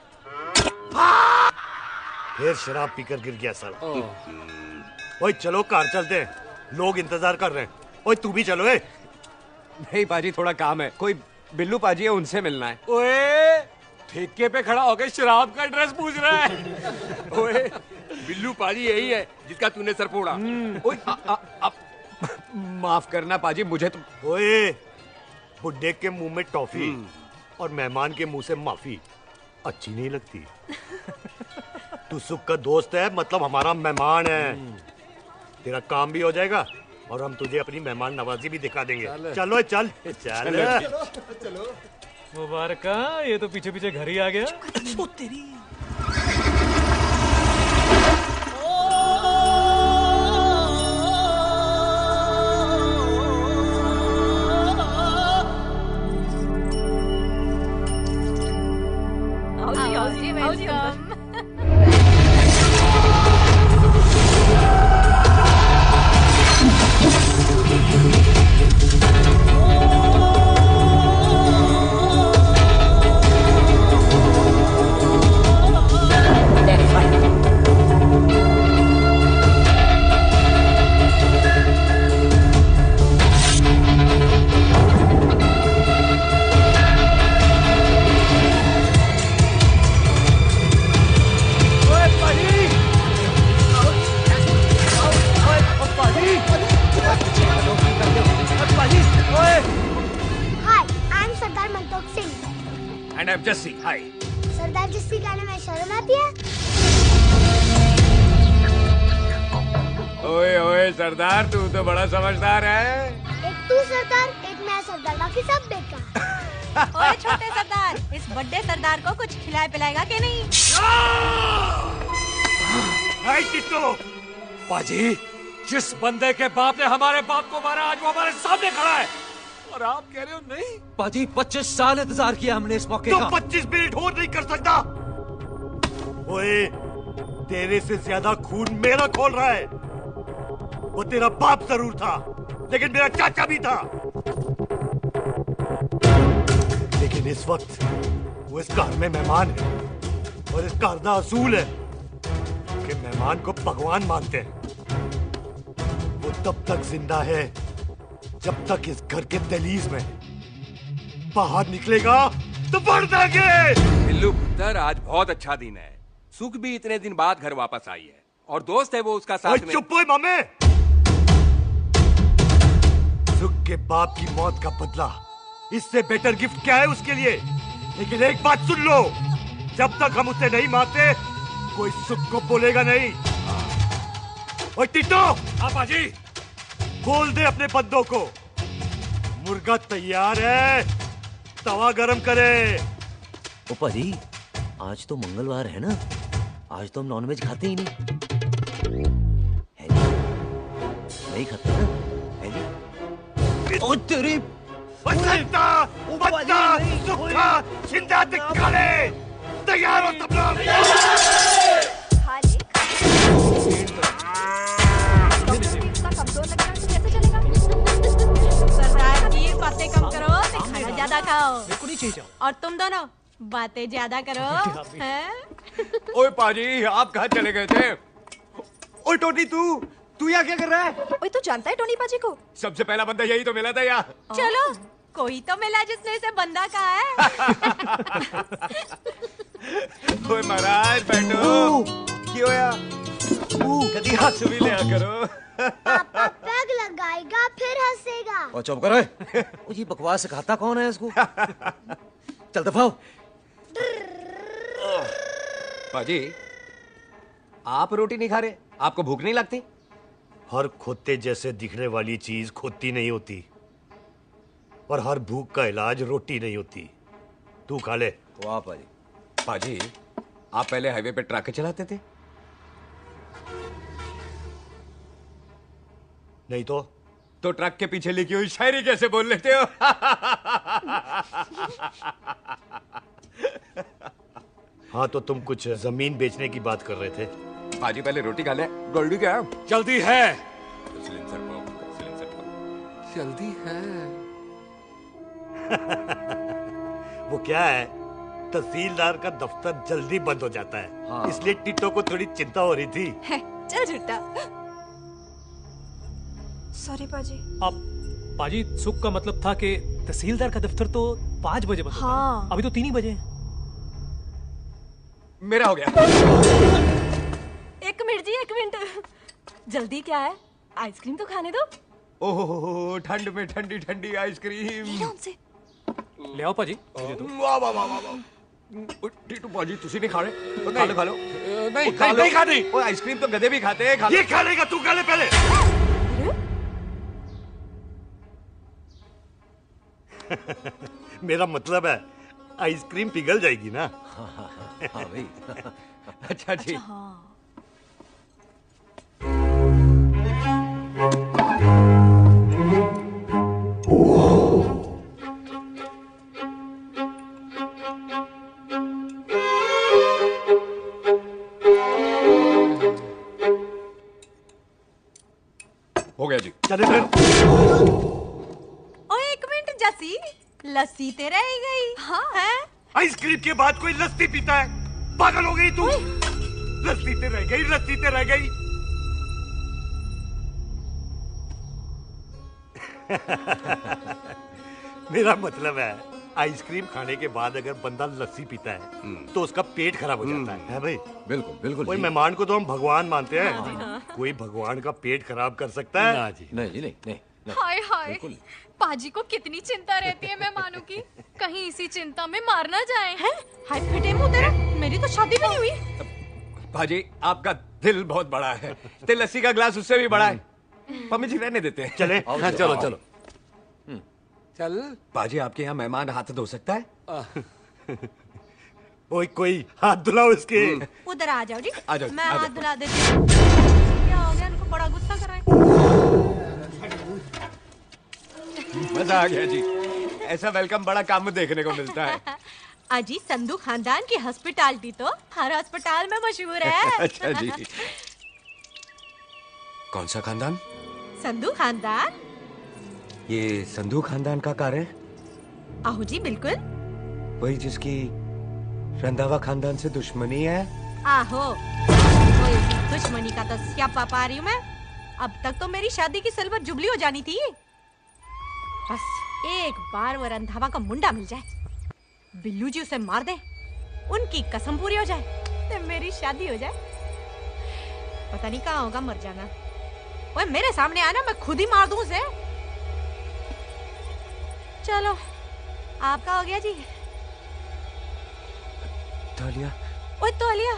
फिर शराब पीकर गिर गया साला। ओए चलो कार चलते हैं, लोग इंतजार कर रहे हैं। ओए तू भी चलो। नहीं पाजी, थोड़ा काम है, कोई बिल्लू पाजी है, उनसे मिलना है। ओए, ठेके पे खड़ा होकर शराब का एड्रेस पूछ रहा है। ओए, बिल्लू पाजी यही है जिसका तूने सर फोड़ा। ओए, माफ करना पाजी, मुझे तो। ओए, बुड्ढे के मुंह में टॉफी और मेहमान के मुंह से माफी अच्छी नहीं लगती। तू सुख का दोस्त है, मतलब हमारा मेहमान है। तेरा काम भी हो जाएगा और हम तुझे अपनी मेहमान नवाजी भी दिखा देंगे। चलो चल चल। मुबारक, ये तो पीछे पीछे घर ही आ गया। तेरी And I'm Jesse. Hi. सरदार जस्सी गाने में शर्म आती है? ओए ओए सरदार, तू तो बड़ा समझदार है। एक तू सरदार, एक मैं सरदार, बाकी सब बेकार। ओए छोटे सरदार, इस बड़े सरदार को कुछ खिलाए पिलाएगा कि नहीं? हाय टिट्टो। पाजी, जिस बंदे के बाप ने हमारे बाप को मारा, आज वो हमारे सामने खड़ा है और आप कह रहे हो नहीं? पाजी 25 साल इंतजार किया हमने इस मौके तो का। 25 मिनट और नहीं कर सकता। ओए, तेरे से ज्यादा खून मेरा खोल रहा है। वो तेरा बाप जरूर था, लेकिन मेरा चाचा भी था। लेकिन इस वक्त वो इस घर में मेहमान है और इस घर का असूल है कि मेहमान को भगवान मानते हैं। वो तब तक जिंदा है जब तक इस घर के दहलीज में बाहर निकलेगा तो बढ़ देंगे। बिल्लू पुत्र, आज बहुत अच्छा दिन है। सुख भी इतने दिन बाद घर वापस आई है और दोस्त है वो उसका साथ में। चुप हो मामे। सुख के बाप की मौत का बदला, इससे बेटर गिफ्ट क्या है उसके लिए? लेकिन एक बात सुन लो, जब तक हम उसे नहीं मारते कोई सुख को बोलेगा नहीं। ओए टिट्टो। हाँ पाजी। बोल दे अपने बंदों को, मुर्गा तैयार है, तवा गरम करे। ओ पाजी, आज तो मंगलवार है ना, आज तो हम नॉनवेज खाते ही नहीं। नहीं खाता ना? है जी? ओ तेरी बच्चा सुखा जिंदा दिखाले तैयार हो तुम लोग कमजोर लग रहा है तो कैसे चलेगा? सरदार जी बातें कम करो तो खाना ज्यादा खाओ। मेरे को नहीं चाहिए। और तुम दोनों बातें ज्यादा करो हैं? ओए पाजी आप कहाँ चले गए थे? ओए टोनी तू यहाँ क्या कर रहा है? ओए तू जानता है टोनी पाजी को? सबसे पहला बंदा यही तो मिला था यार। चलो कोई तो मिला जिसने इसे बंदा कहा है। ओए महाराज बैठो। क्यों यार? कभी हंस भी लिया करो। पापा पैग लगाएगा फिर हंसेगा। और चुप करो। ओ ये बकवास सिखाता कौन है इसको? चल दफाओ। पाजी आप रोटी नहीं खा रहे? आपको भूख नहीं लगती? हर खोते जैसे दिखने वाली चीज खोती नहीं होती और हर भूख का इलाज रोटी नहीं होती। तू खा ले। वाह पाजी। पाजी आप पहले हाईवे पे ट्रक चलाते थे? नहीं तो ट्रक के पीछे लिखी हुई शायरी कैसे बोल लेते हो? हाँ तो तुम कुछ जमीन बेचने की बात कर रहे थे। पाजी पहले रोटी खा ले। गोल्डी क्या जल्दी है? सिलेंसर जल्दी है। वो क्या है, तहसीलदार का दफ्तर जल्दी बंद हो जाता है। हाँ। इसलिए टिट्टो को थोड़ी चिंता हो रही थी। चल झूठा। सॉरी पाजी। अब पाजी सुख का मतलब था कि तहसीलदार का दफ्तर तो 5 बजे बंद होता है। हाँ। अभी तो 3 ही बजे हैं। मेरा हो गया। एक मिनट जी, एक मिनट। जल्दी क्या है? आइसक्रीम तो खाने दो। ओह ठंड में ठंडी ठंडी आइसक्रीम। ले आओ पाजी। वाह वाह वाह वाह। टीटू पाजी तुसी नहीं खा रहे? खा लो खा लो। नहीं खानी। ओए आइसक्रीम तो गधे भी खाते हैं। ये खा लेगा, तू खा ले पहले। मेरा मतलब है आइसक्रीम पिघल जाएगी ना। हाँ भाई। अच्छा जी। हो गया जी। चले फिर। ओ एक मिनट जसी, लस्सी ते रह गई। हाँ है? आइसक्रीम के बाद कोई लस्सी पीता है? पागल हो गई तू? लस्सी ते रह गई, लस्सी ते रह गई। मेरा मतलब है आइसक्रीम खाने के बाद अगर बंदा लस्सी पीता है तो उसका पेट खराब हो जाता है भाई? बिल्कुल बिल्कुल। कोई मेहमान को तो हम भगवान मानते हैं। कोई भगवान का पेट खराब कर सकता है? ना जी। नहीं जी, नहीं। हाय हाय, पाजी को कितनी चिंता रहती है मेहमानों की। कहीं इसी चिंता में मार ना जाए। हैं? हाय फिटे मुंह तेरा, मेरी तो शादी भी नहीं हुई। पाजी आपका दिल बहुत बड़ा है। ते लस्सी का ग्लास उससे भी बड़ा है। मम्मी जी रहने देते हैं। चले। हाँ, चलो चलो। चल पाजी आपके यहाँ मेहमान हाथ धो सकता है? कोई हाथ धुलाओ इसके। उधर आ जाओ जी। आ जाओ, मैं आ हाथ जाओ। धुला देती हूँ। क्या हो गया, इनको बड़ा गुस्सा कर रहे हैं। मजा आ गया जी। ऐसा वेलकम बड़ा काम में देखने को मिलता है। अजी संधू खानदान की हॉस्पिटैलिटी तो हर अस्पताल में मशहूर है। अच्छा जी। कौन सा खानदान? संधू खानदान। ये संधू खानदान का कार है? आहो जी बिल्कुल। वही जिसकी रंधावा खानदान से दुश्मनी है? आहो वही दुश्मनी का तो स्यापा पा रही हूँ मैं। अब तक तो मेरी शादी की सिल्वर जुबली हो जानी थी। बस एक बार वो रंधावा का मुंडा मिल जाए, बिल्लू जी उसे मार दे, उनकी कसम पूरी हो जाए, तो मेरी शादी हो जाए। पता नहीं कहाँ होगा मर जाना। ओए मेरे सामने आना, मैं खुद ही मार दूं उसे। चलो आपका हो गया जी। तौलिया। ओए तौलिया।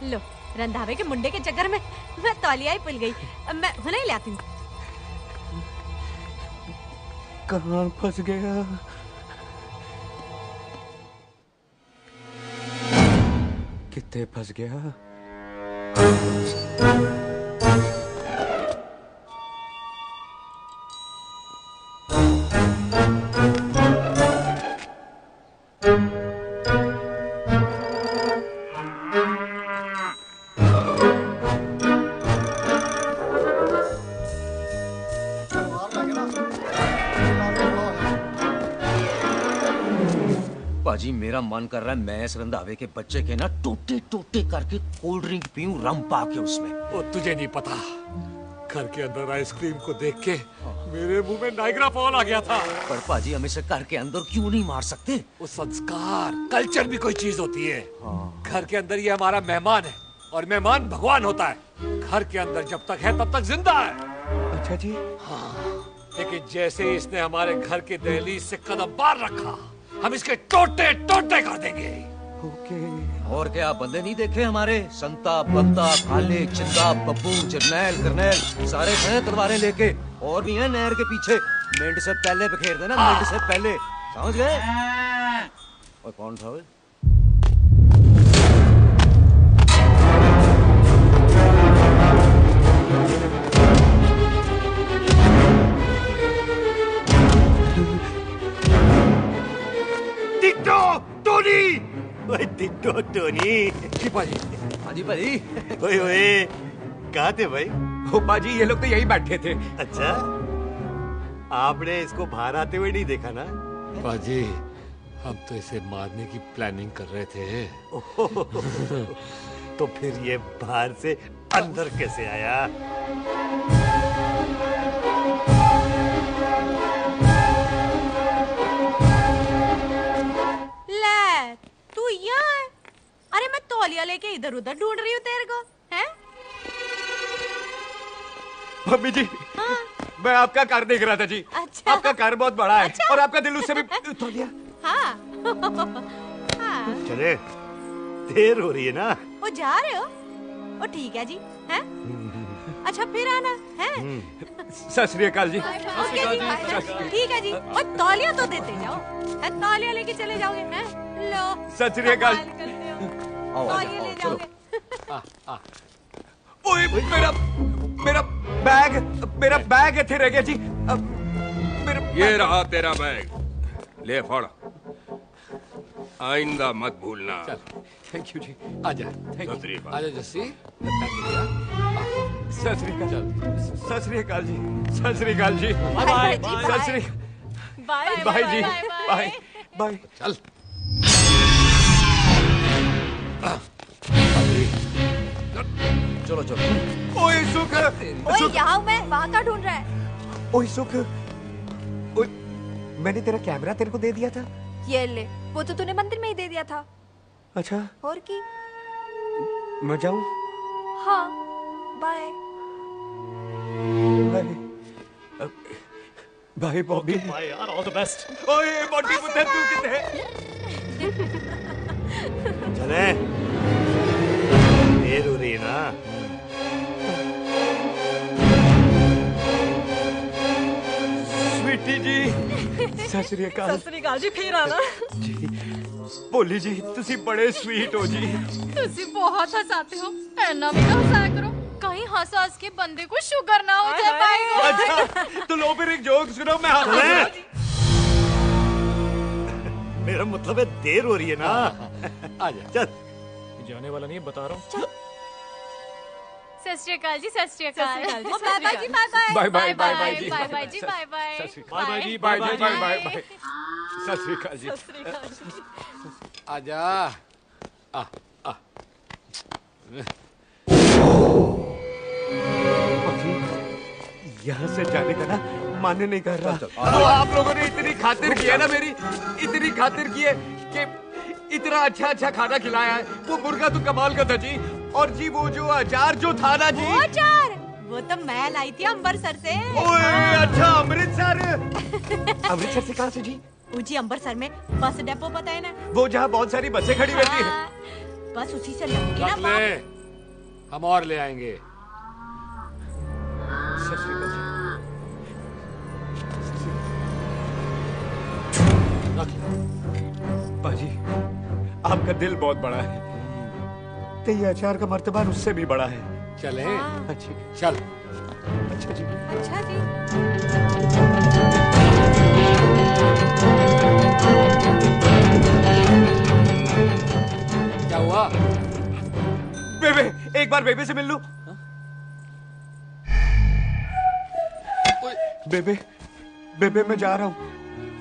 लो रंधावे के मुंडे के चक्कर में मैं तौलिया ही भूल गई। मैं हुने ही लाती हूँ। कहाँ फंस गया? कितने फंस गया? पाजी मेरा मन कर रहा है मैं इस रंधावे के बच्चे के ना टूटे टूटे करके कोल्ड ड्रिंक पीऊं रम पाके उसमें। वो तुझे नहीं पता, घर के अंदर आइसक्रीम को देख के मेरे मुंह में नाइग्रा फॉल आ गया था। पर पाजी हम इसे घर के अंदर क्यों नहीं मार सकते? वो संस्कार कल्चर भी कोई चीज होती है। घर के अंदर ये हमारा मेहमान है और मेहमान भगवान होता है। घर के अंदर जब तक है तब तक जिंदा है। अच्छा जी। हाँ, लेकिन जैसे ही इसने हमारे घर की दहलीज से कदम बाहर रखा हम इसके टोटे टोटे कर देंगे। और क्या बंदे नहीं देखे हमारे? संता, बंता, खाले, चिंदा, बब्बू, जरनैल, करनैल सारे हैं तलवारें लेके। और भी हैं नहर के पीछे। मिनट से पहले बिखेर देना, मिनट से पहले, समझ गए? और कौन था? टिट्टो टोनी, ओए टिट्टो टोनी। जी पाजी। हाजी भाई। ओए ओए, कहाँ थे भाई? ओ पाजी ये लोग तो यही बैठे थे। अच्छा, आपने इसको बाहर आते हुए नहीं देखा ना? पाजी हम तो इसे मारने की प्लानिंग कर रहे थे। तो फिर ये बाहर से अंदर कैसे आया? ले तू यहाँ है? अरे मैं तौलिया लेके इधर उधर ढूंढ रही हूँ तेरे को, हैं? मम्मी जी। हाँ? मैं आपका कार देख रहा था जी। अच्छा। आपका कार बहुत बड़ा है। अच्छा। और आपका दिल उससे भी तौलिया। हाँ। हाँ। चले, देर हो रही है ना? वो जा रहे हो? वो ठीक है जी, हैं? अच्छा फिर आना, हैं? सत श्री अकाल जी। ओके जी, ठीक है जी। और तौलिया तो देते जाओ, हैं? तौलिया लेके चले जाओगे, हैं? लो। सत श्री अकाल। तौलिया ले जाओगे। ओए मेरा बैग इथे रह गया जी। ये रहा तेरा बैग, ले फड़। आइंदा मत भूलना। थैंक यू जी। आजा, थैंक यू। आजा जस्सी। सत श्री अकाल। सत श्री अकाल जी। सत श्री अकाल जी। बाय सत श्री बाय बाय जी। Bye bye. चल। चलो चलो। ओए सुख। ओए यहाँ मैं, वहाँ का ढूंढ रहा है? ओए सुख। ओए मैंने तेरा कैमरा तेरे को दे दिया था। ये ले, वो तो तूने मंदिर में ही दे दिया था। अच्छा। और की? मैं जाऊं? हाँ, bye. Bye. Bye Bobby. Bye यार, ऑल द बेस्ट। ओए बॉडी पुत्र तू किधर है? चले, देर हो रही है ना? स्वीटी जी। सत श्री अकाल। सत श्री अकाल जी, फिर आना। भोली जी तुसी बड़े स्वीट हो जी। तुसी बहुत हंसाते हो, ऐना भी ना हंसाया करो, कहीं हंस हंस के बंदे को शुगर ना हो जाए पाएगा। अच्छा तो लो फिर एक जोक सुनो, मैं हंस। मेरा मतलब है देर हो रही है ना? आजा। चल। जाने वाला नहीं है, बता रहा हूँ। सत श्री अकाल जी, सत श्री अकाल। बाय बाय जी, bye bye. Bye bye bye जी। बाय बाय जी, बाय बाय। बाय बाय जी, बाय बाय बाय बाय। सत श्री अकाल जी। आजा। यहाँ से जाने का ना मन नहीं कर रहा। तो आप लोगों ने इतनी खातिर की है ना मेरी, इतनी खातिर की है कि इतना अच्छा अच्छा खाना खिलाया है। वो मुर्गा तो कमाल का था जी। और जी वो जो अचार जो था ना जी। वो अचार वो तो मैं लाई थी अमृतसर से। ओए अच्छा अमृतसर। अमृतसर से कहाँ से जी? जी अमृतसर में बस डिपो पता है ना? वो जहाँ बहुत सारी बसें खड़ी रहती है। बस उसी से लग के रख ना। ले, हम और ले आएंगे। बाजी आपका दिल बहुत बड़ा है। लगता है ये अचार का मर्तबा उससे भी बड़ा है। चले अच्छी चल। अच्छा जी। अच्छा जी। क्या हुआ? बेबे, एक बार बेबे से मिल लूं। बेबे, बेबे मैं जा रहा हूँ,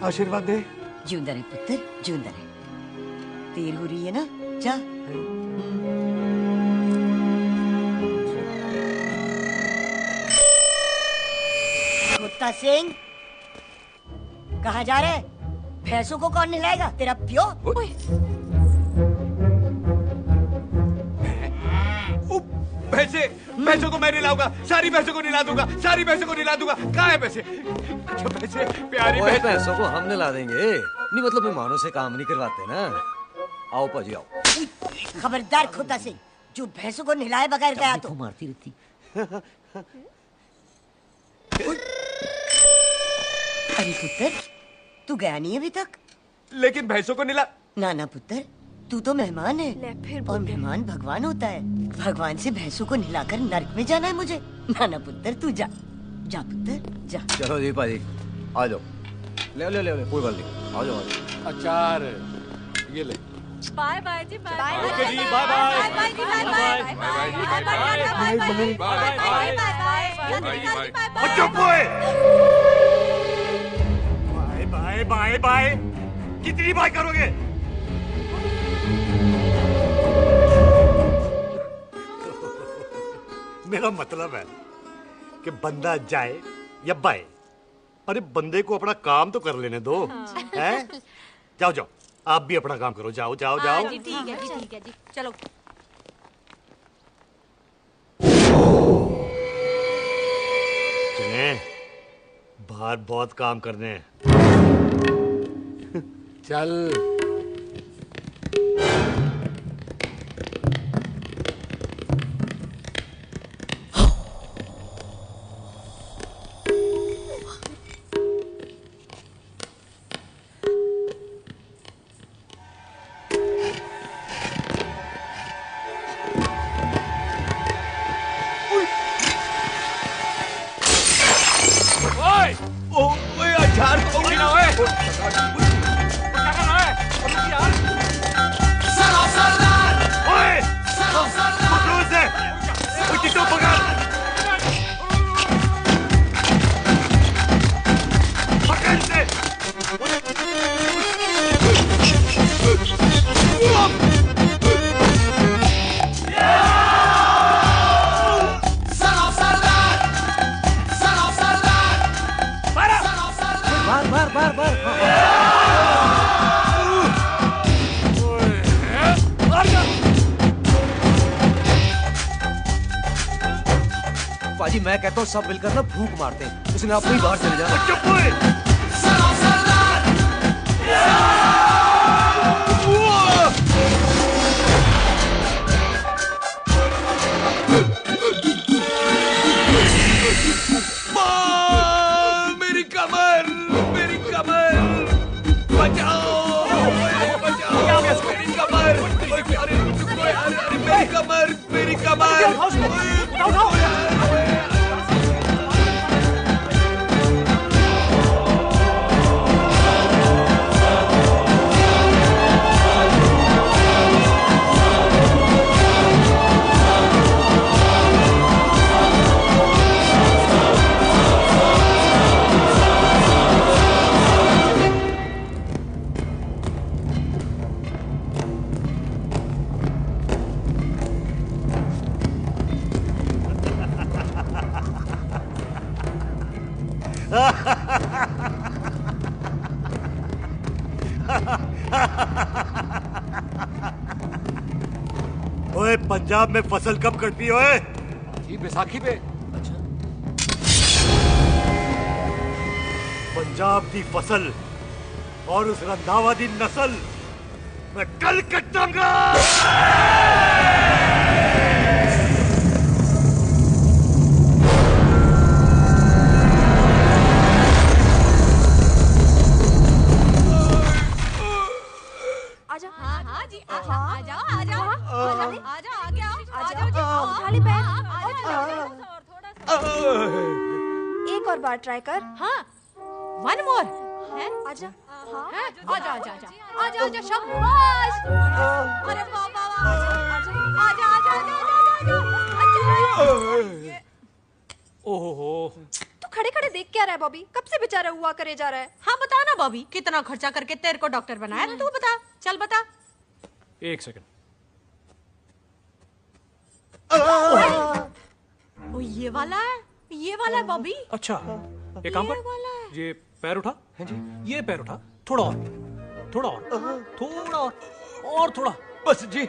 आशीर्वाद दे। जिंदा रहे पुत्र, जिंदा रहे। देर हो रही है ना, जा। कुत्ता सिंह, कहाँ जा रहे? भैंसों को कौन नहलाएगा? तेरा प्यो? भैंसों को मैं नहलाऊंगा, सारी भैंसों को नहला दूंगा, सारी भैंसों को नहला दूंगा। कहाँ है पैसे? अच्छा पैसे, प्यारी भैंसों को हम नहला देंगे। नहीं मतलब मेहमानों से काम नहीं करवाते ना। आओ पाजी आओ। खबरदार कुत्ता सिंह, जो भैंसों को नहलाए बगैर गया तो मारती रहती। अरे पुत्र, तू गया नहीं अभी तक? लेकिन भैंसों को नहला। ना ना पुत्र, तू तो मेहमान है और मेहमान भगवान होता है। भगवान से भैंसों को नहलाकर नरक में जाना है मुझे। ना ना पुत्र, तू जा, जा पुत्र जा। चलो जी पाजी, आ जाओ। ले ले ले ले, कोई बात नहीं, आ जाओ। अचार ये ले। बाय बाय जी, बाय बाय। ओके जी, बाय बाय। बाय जी, बाय बाय। बाय जी, बाय बाय। चुप हुए। Bye bye bye. कितनी बाय करोगे? मेरा मतलब है कि बंदा जाए या बाए, अरे बंदे को अपना काम तो कर लेने दो। हैं? जाओ जाओ, आप भी अपना काम करो। जाओ जाओ जाओ। जी ठीक है जी, ठीक है जी, चलो। चलें, बाहर बहुत काम करने हैं। चल। पाजी मैं कहता हूँ सब मिलकर ना भूख मारते हैं। उसने आप ही बाहर चले जाना। चुप हुए। मेरी कमर, मेरी कमर, बचाओ, बचाओ, मेरी कमर, मेरी कमर, मेरी कमर। ओए पंजाब में फसल कब कटती है? ओए ये बैसाखी पे। अच्छा। पंजाब की फसल और उस रंधावा दी नस्ल मैं कल कटाऊंगा। हाँ जी, आ जाओ, आ जाओ, आ जाओ, आ जाओ, आगे और बार ट्राई कर। हाँ, वन मोर है। आजा। हाँ, आजा आजा आजा आजा आजा शाबाश। अरे वाह वाह वाह, आजा आजा आजा आजा। ओहो, तू खड़े खड़े देख क्या रहा है बॉबी? कब से बेचारा हुआ करे जा रहा है? हाँ बता ना बॉबी, कितना खर्चा करके तेरे को डॉक्टर बनाया? तू बता, चल बता। 1 सेकंड। ओ ये वाला है, ये वाला है बॉबी। अच्छा, एक काम कर, ये पैर उठा। ये पैर उठा, थोड़ा और, थोड़ा और, थोड़ा और थोड़ा। बस जी,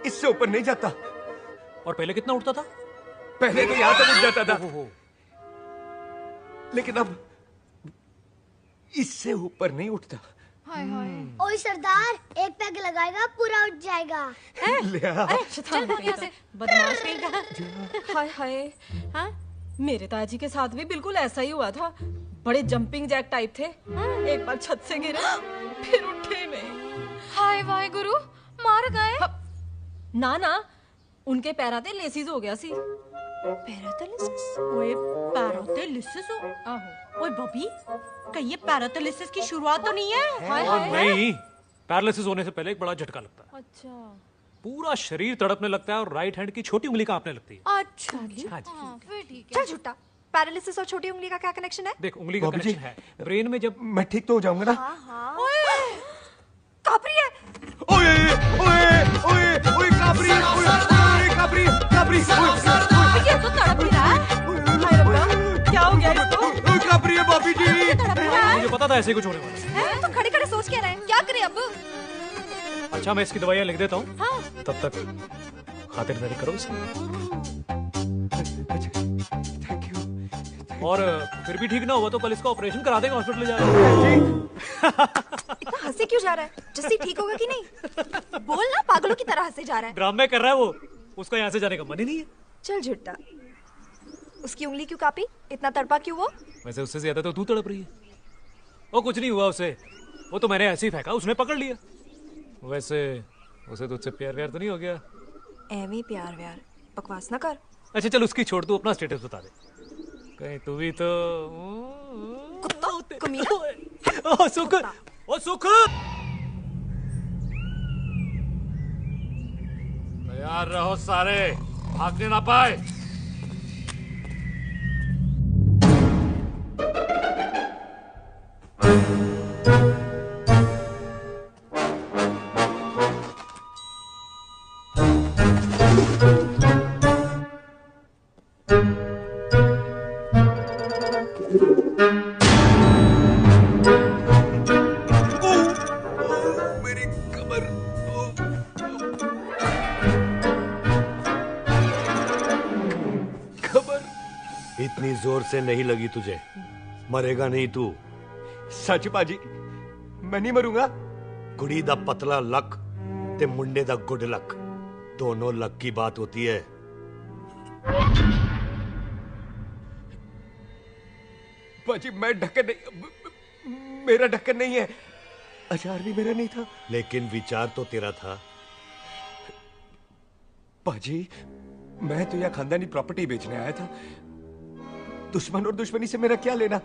इससे ऊपर नहीं जाता। और पहले कितना उठता था? पहले तो यहाँ तक उठ जाता था, लेकिन अब इससे ऊपर नहीं उठता। ओए सरदार, एक पैग लगाएगा पूरा उठ जाएगा। चल यहाँ से, बदमाश कहीं का। हाय हाय, हाँ मेरे ताजी के साथ भी बिल्कुल ऐसा ही हुआ था। बड़े जंपिंग जैक टाइप थे। एक बार छत से गिरे, फिर उठे नहीं। हाय वाहे गुरु, मार गए? ना ना, उनके पैराते लेसिस हो गया सी। पैरालिसिस? ओए पैरालिसिस हो? आहो। ओए बॉबी, कहीं ये पैरालिसिस की शुरुआत तो नहीं है? हाय हाय। नहीं, पैरालिसिस होने से पहले एक बड़ा झटका लगता है। अच्छा। पूरा शरीर तड़पने लगता है और राइट हैंड की छोटी उंगली कांपने लगती है। अच्छा फिर ठीक है। चल झूठा, पैरालिसिस और छोटी उंगली का क्या कनेक्शन है? देख, उंगली का कनेक्शन है ब्रेन में। जब मैं ठीक तो हो जाऊंगा ना? ओए, कापरी है। ओए ओए ओए ओए कापरी, ओए कापरी कापरी। ये तो तड़प ही रहा है। हाय रब्बा, क्या हो गया इसको? कापरी है बॉबी जी। मुझे पता था ऐसे कुछ होने वाला है। तो खड़े खड़े सोच क्या रहे हैं? क्या करें अब? अच्छा, मैं इसकी दवाइयाँ लिख देता हूँ। हाँ। तब तक खातिरदारी करो इसकी। और फिर भी ठीक ना हुआ तो कल इसका ऑपरेशन करा देंगे हॉस्पिटल ले जाकर। इतना हंसे क्यों जा रहा है? जस्सी ठीक होगा कि नहीं? बोल ना, पागलों की तरह हंसे जा रहा है। ड्रामे कर रहा है वो, उसका यहाँ से जाने का मन ही नहीं है। चल झूठा, उसकी उंगली क्यों कापी? इतना तड़पा क्यों वो? वैसे उससे ज्यादा तो तू तड़प रही है। वो कुछ नहीं हुआ उसे, वो तो मैंने ऐसे ही फेंका, उसने पकड़ लिया। वैसे उसे तुझसे प्यार व्यार तो नहीं हो गया? एवी प्यार व्यार बकवास ना कर। अच्छा चल, उसकी छोड़, तू अपना स्टेटस बता दे। कहीं तू भी तो कमीना। ओ सुख, ओ सुख। तैयार रहो सारे, भागने ना पाए। इतनी जोर से नहीं लगी तुझे, मरेगा नहीं तू। सच पाजी, मैं नहीं मरूंगा। कुड़ी दा पतला लक ते मुंडे दा गुड लक, दोनों लक की बात होती है। पाजी मैं ढक्कन नहीं, मेरा ढक्कन नहीं है। अचार भी मेरा नहीं था। लेकिन विचार तो तेरा था। पाजी, मैं तो यह खानदानी प्रॉपर्टी बेचने आया था। दुश्मन और दुश्मनी से मेरा क्या लेना?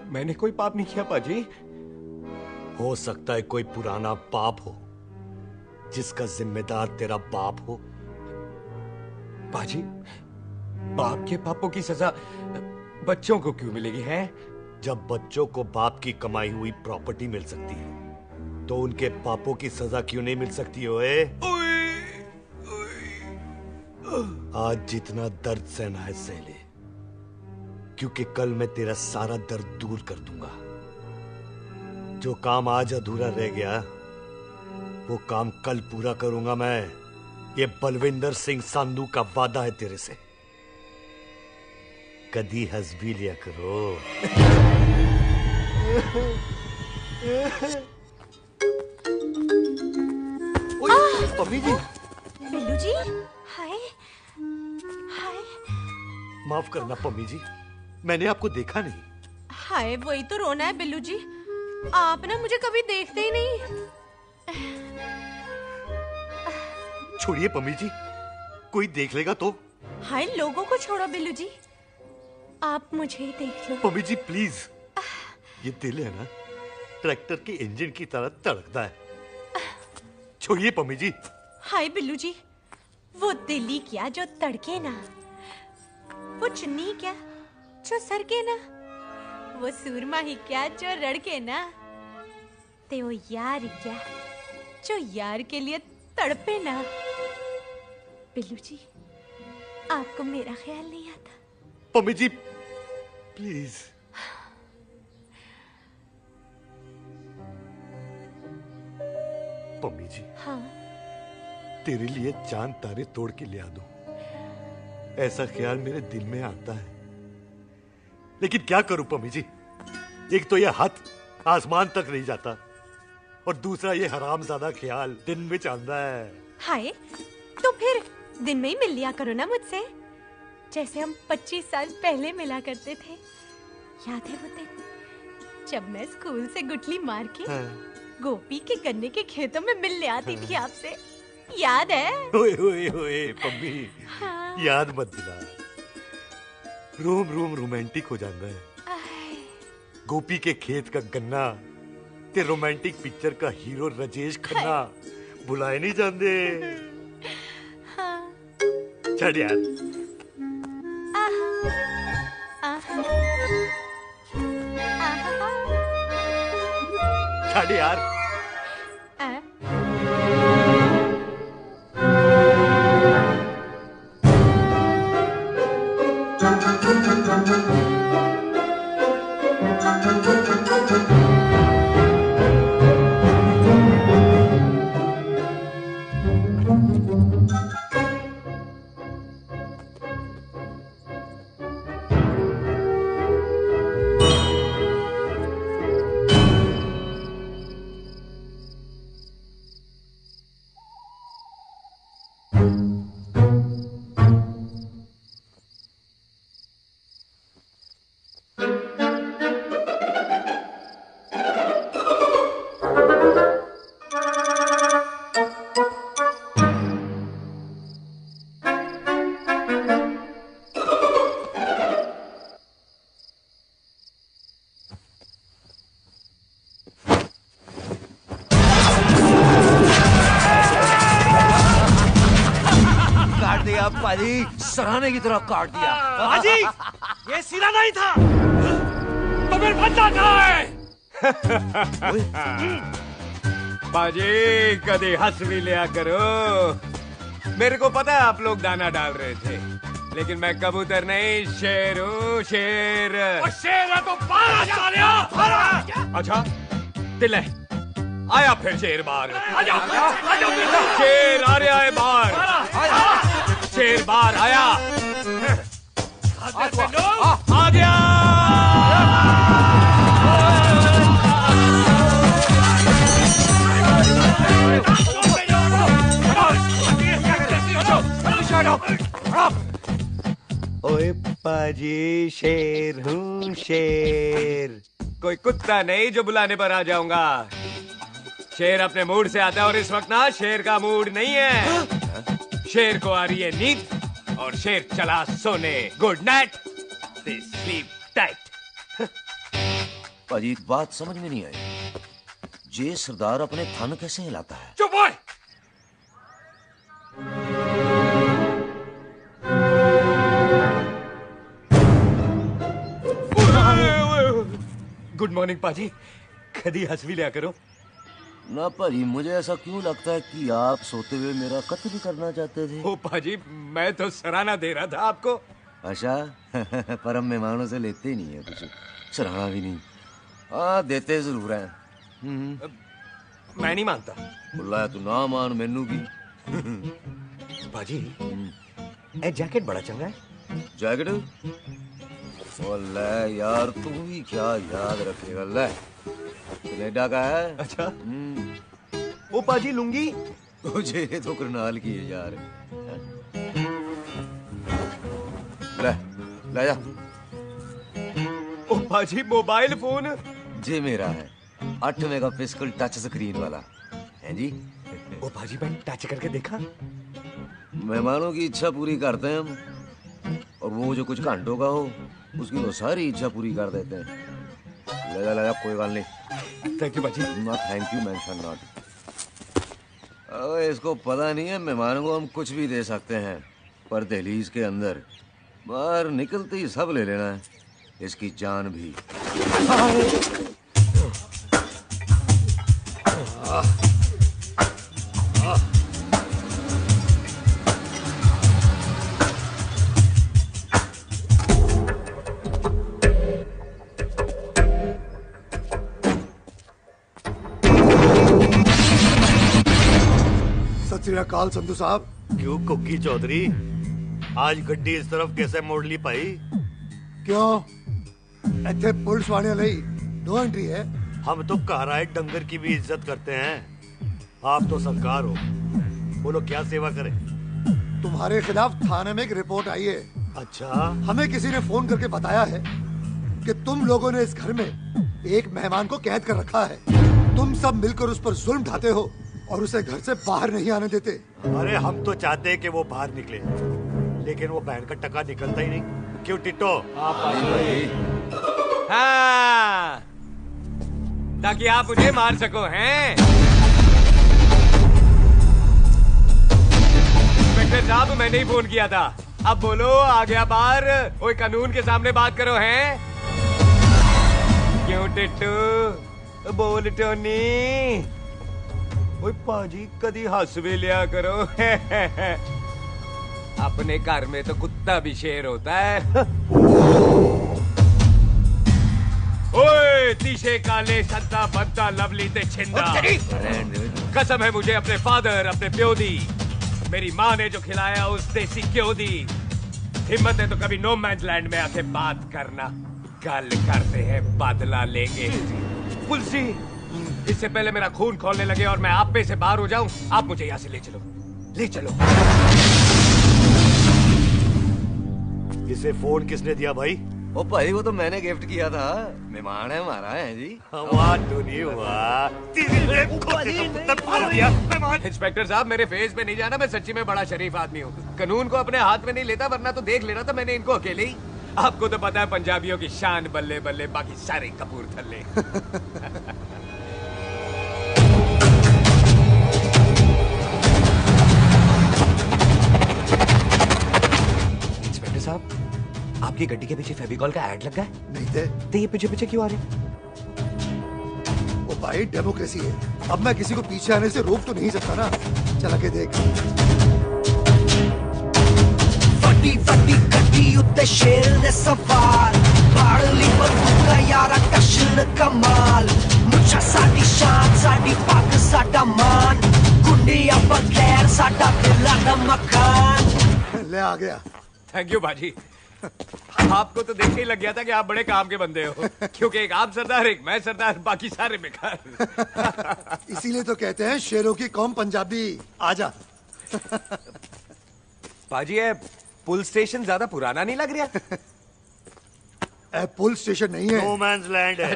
मैंने कोई पाप नहीं किया पाजी। हो सकता है कोई पुराना पाप हो जिसका जिम्मेदार तेरा बाप हो। पाजी, बाप के पापों की सजा बच्चों को क्यों मिलेगी है? जब बच्चों को बाप की कमाई हुई प्रॉपर्टी मिल सकती है तो उनके पापों की सजा क्यों नहीं मिल सकती? ओए आज जितना दर्द सहना है सह ले, क्योंकि कल मैं तेरा सारा दर्द दूर कर दूंगा। जो काम आज अधूरा रह गया वो काम कल पूरा करूंगा मैं। ये बलविंदर सिंह सांधू का वादा है तेरे से। कदी हंस भी लिया करो। मम्मी जी। बिल्लू जी, हाय हाय। माफ करना पम्मी जी, मैंने आपको देखा नहीं। हाय, वही तो रोना है बिल्लू जी। आप ना मुझे कभी देखते ही नहीं। छोड़िए पम्मी जी, कोई देख लेगा तो। हाय, लोगों को छोड़ो बिल्लू जी। आप मुझे ही देख लो। पम्मी जी प्लीज, ये दिल है ना ट्रैक्टर के इंजन की तरह धड़कता है, छोड़िए पम्मी जी। हाय बिल्लू जी, वो दिल्ली क्या जो तड़के ना, वो चुन्नी क्या जो सरके ना, वो सूरमा ही क्या जो रड़के ना, ते वो यार क्या जो यार के लिए तड़पे ना। बिल्लू जी, आपको मेरा ख्याल नहीं आता? पम्मी जी प्लीज। पम्मी जी, हाँ। तेरे लिए चांद तारे तोड़ के ले आ दूं, ऐसा ख्याल मेरे दिल में आता है, लेकिन क्या करूं पम्मी जी। एक तो ये हाथ आसमान तक नहीं जाता और दूसरा ये हरामजादा ख्याल दिन में चांदा है। हाय, तो फिर दिन में ही मिल लिया करो ना मुझसे, जैसे हम 25 साल पहले मिला करते थे। याद है वो दिन जब मैं स्कूल से गुटली मार के गोपी के गन्ने के खेतों में मिलने आती थी आपसे, याद है? ओए ओए ओए पम्मी, हाँ। याद मत दिला, रोम रोम रोमांटिक हो जाता है। गोपी के खेत का गन्ना ते रोमांटिक पिक्चर का हीरो राजेश खन्ना बुलाए नहीं जाते। हाँ। चल यार। चल यार। पाजी, सराहने की तरह काट दिया। पाजी, ये सिरा नहीं था, तो फिर बंदा कहाँ है? पाजी कभी हंस भी लिया करो। मेरे को पता है आप लोग दाना डाल रहे थे, लेकिन मैं कबूतर नहीं शेर हूँ, शेर। और शेर है तो बाहर आ जा। अच्छा दिल है, आया फिर शेर बाहर। शेर आ रहा है बाहर, शेर बाहर आया, आ गया। ओए पाजी शेर हूँ शेर, कोई कुत्ता नहीं जो बुलाने पर आ जाऊंगा। शेर अपने मूड से आता है और इस वक्त ना शेर का मूड नहीं है। शेर को आ रही है नींद और शेर चला सोने। Good night, sleep tight. पाजी एक बात समझ में नहीं आई, जे सरदार अपने थन कैसे हिलाता है? चुप हो। गुड मॉर्निंग पाजी, कभी हंस भी लिया करो ना। पाजी मुझे ऐसा क्यों लगता है कि आप सोते हुए मेरा कत्ल करना चाहते थे? ओ पाजी, मैं तो सराहना दे रहा था आपको। अच्छा पर हम मेहमानों से लेते ही नहीं है कुछ, सराहना भी नहीं। हाँ देते जरूर हैं। मैं नहीं मानता। बुला तू ना मान मैनू की। पाजी ए जैकेट बड़ा चंगा है। जैकेट ले यार, तू भी क्या याद रखेगा। ले कनेडा का है। अच्छा ओ पाजी लुंगी मुझे तो करनाल की है यार। ले ले जा। ओ पाजी मोबाइल फोन जे मेरा है, 8 मेगापिक्सल टच स्क्रीन वाला है जी। ओ पाजी मैं टच करके देखा। मेहमानों की इच्छा पूरी करते हैं हम, और वो जो कुछ घंटों का हो उसकी तो सारी इच्छा पूरी कर देते हैं। लगा कोई बात नहीं। थैंक यू बाजी। Not thank you mention not. इसको पता नहीं है मेहमान को हम कुछ भी दे सकते हैं, पर दहलीज के अंदर बाहर निकलते ही सब ले लेना है, इसकी जान भी। सत श्री अकाल संधू साहब। क्यों कुकी चौधरी, आज गड्डी इस तरफ कैसे मोड़ ली पाई? क्यों इतने पुलिस वाले नहीं नो एंट्री है? हम तो कहराए डंगर की भी इज्जत करते हैं। आप तो सरकार हो, बोलो क्या सेवा करें? तुम्हारे खिलाफ थाने में एक रिपोर्ट आई है। अच्छा? हमें किसी ने फोन करके बताया है कि तुम लोगों ने इस घर में एक मेहमान को कैद कर रखा है। तुम सब मिलकर उस पर जुल्म ढाते हो और उसे घर से बाहर नहीं आने देते। अरे हम तो चाहते हैं कि वो बाहर निकले, लेकिन वो बहन का टका निकलता ही नहीं। क्यों टिट्टो? हाँ, ताकि आप मुझे मार सको, हैं? इंस्पेक्टर साहब, मैंने ही फोन किया था। अब बोलो, आ गया बाहर? ओए कानून के सामने बात करो, हैं? क्यों टिट्टू? बोल टोनी। ओए पाजी, कदी हंस भी लिया करो। अपने घर में तो कुत्ता भी शेर होता है। ओए तीशे काले संता बनता लवली ते छिंदा, कसम है मुझे अपने फादर, अपने प्यो दी, मेरी माँ ने जो खिलाया उस देसी क्यों दी। हिम्मत है तो कभी नो मैन लैंड में आके बात करना। गल करते हैं, बदला लेंगे। पुलसी, इससे पहले मेरा खून खोलने लगे और मैं आप पे से बाहर हो जाऊं, आप मुझे यहाँ से ले चलो, ले चलो। इसे फोन किसने दिया भाई? ओ भाई, वो तो मैंने गिफ्ट किया था। मेहमान है हमारा, है जी। वाह टोनी वाह। इंस्पेक्टर साहब, मेरे फेस पे नहीं जाना, मैं सच्ची में बड़ा शरीफ आदमी हूँ। कानून को अपने हाथ में नहीं लेता, वरना तो देख लेना था मैंने इनको अकेले ही। आपको तो पता है पंजाबियों की शान बल्ले बल्ले, बाकी सारे कपूरथल्ले। इंस्पेक्टर साहब, आपकी गड्डी के पीछे फेविकॉल का ऐड लगा है? नहीं थे। तो ये पीछे पीछे क्यों आ रहे? ओ भाई, डेमोक्रेसी है। अब मैं किसी को पीछे आने से रोक तो नहीं सकता ना। चला के देख। फटी फटी गड्डी उत्ते शेर ने सवार, फाड़ली बंदूका यारा कशन कमाल। मुझा साडी शान, साडी पग, साडा मान, गुंडिया बगैर साडा दिला दा मकान। ले आ गया। थैंक यू बाजी। आपको तो देख के ही लग गया था कि आप बड़े काम के बंदे हो, क्योंकि एक आप सरदार, एक मैं सरदार, बाकी सारे बेकार। इसीलिए तो कहते हैं शेरों की कौम पंजाबी। आजा। बाजी, ये पुलिस स्टेशन ज्यादा पुराना नहीं लग रहा? पुलिस स्टेशन नहीं है, नो मैन्स लैंड है।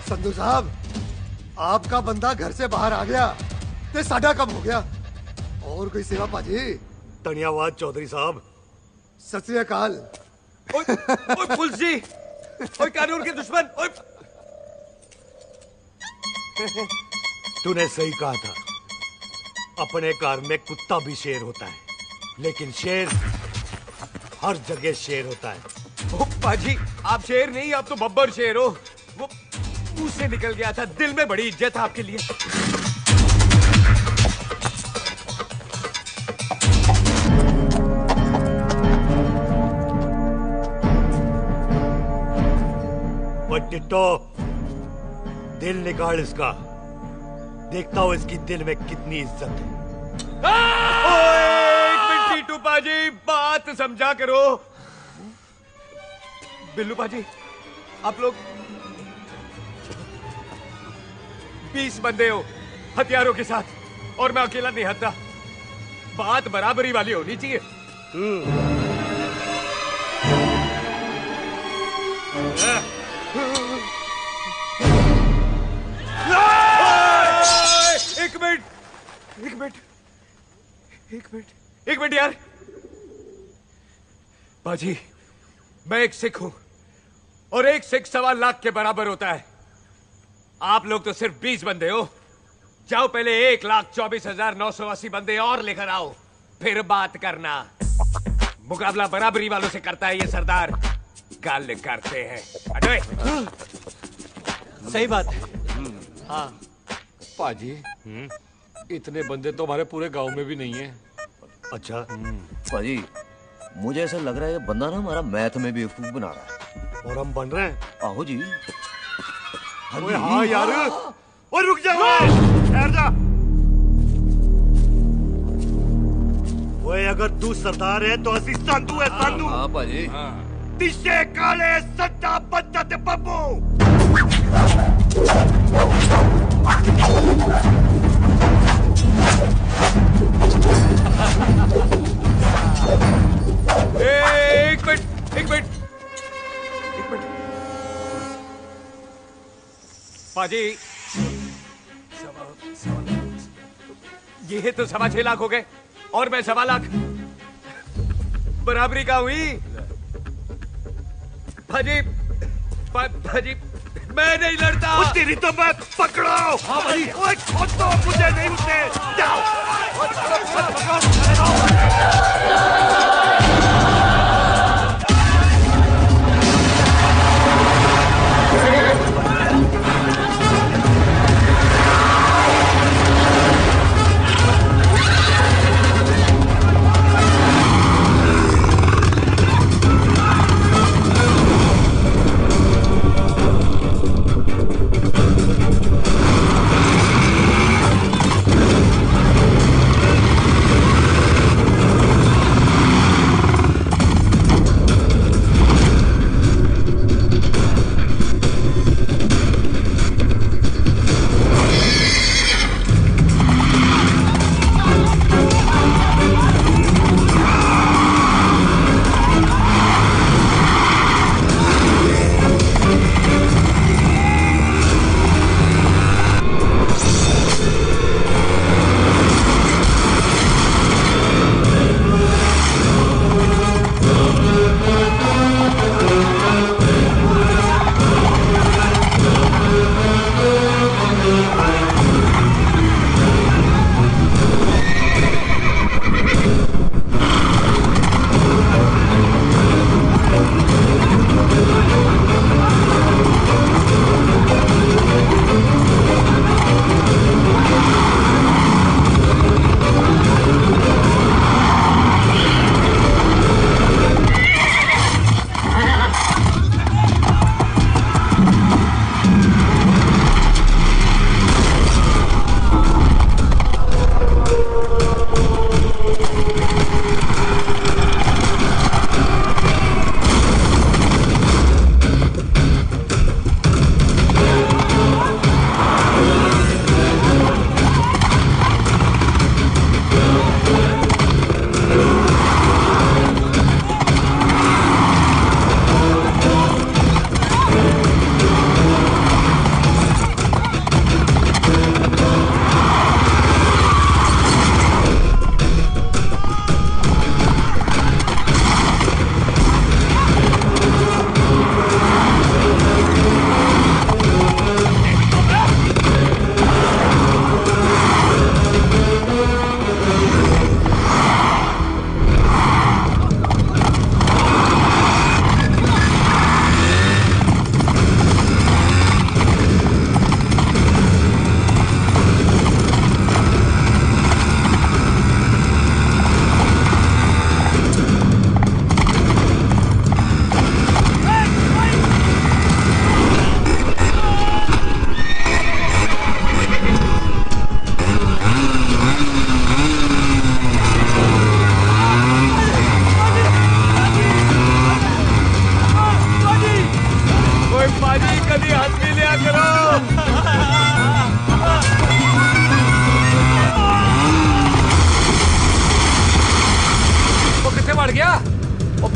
संधू साहब, आपका बंदा घर से बाहर आ गया ते साडा कम हो गया। और कोई सेवा पाजी? धन्यवाद चौधरी साहब। सत श्री अकाल। ओए पुलिस जी, ओए कानून के दुश्मन, ओए। तूने सही कहा था, अपने घर में कुत्ता भी शेर होता है, लेकिन शेर हर जगह शेर होता है। ओ पाजी, आप शेर नहीं, आप तो बब्बर शेर हो। वो मुंह से निकल गया था, दिल में बड़ी इज्जत है आपके लिए। टिट्टो, दिल निकाल इसका, देखता हूं इसकी दिल में कितनी इज्जत है। एक मिनट टीटू पाजी, बात समझा करो। बिल्लू पाजी, आप लोग 20 बंदे हो हथियारों के साथ और मैं अकेला निहत्था। बात बराबरी वाली होनी चाहिए। एक मिनट यार। बाजी, मैं एक सिख हूं और एक सिख 1.25 लाख के बराबर होता है। आप लोग तो सिर्फ 20 बंदे हो। जाओ पहले 1,24,980 बंदे और लेकर आओ, फिर बात करना। मुकाबला बराबरी वालों से करता है ये सरदार, गाल करते हैं। अरे सही बात है। हाँ पाजी, इतने बंदे तो हमारे पूरे गांव में भी नहीं है। अच्छा पाजी, मुझे ऐसा लग रहा है ये बंदा ना हमारा मैथ में बेवकूफ बना रहा है। और हम बन रहे हैं? आहो जी। ओए हाँ यार, ओए रुक जा, ठहर जा। ओए अगर तू सरदार है तो असी संधू है, संधू। हाँ पाजी। दिशे काले सट्टा बद्दत बब्बू। एक मिनट। पाजी, ये तो 6.25 लाख हो गए और मैं 1.25 लाख। बराबरी का हुई। भाजी, मैं नहीं लड़ता। तेरी तो मैं पकड़ो। हाँ भाई। ओए खुद तो मुझे नहीं उठते। जाओ।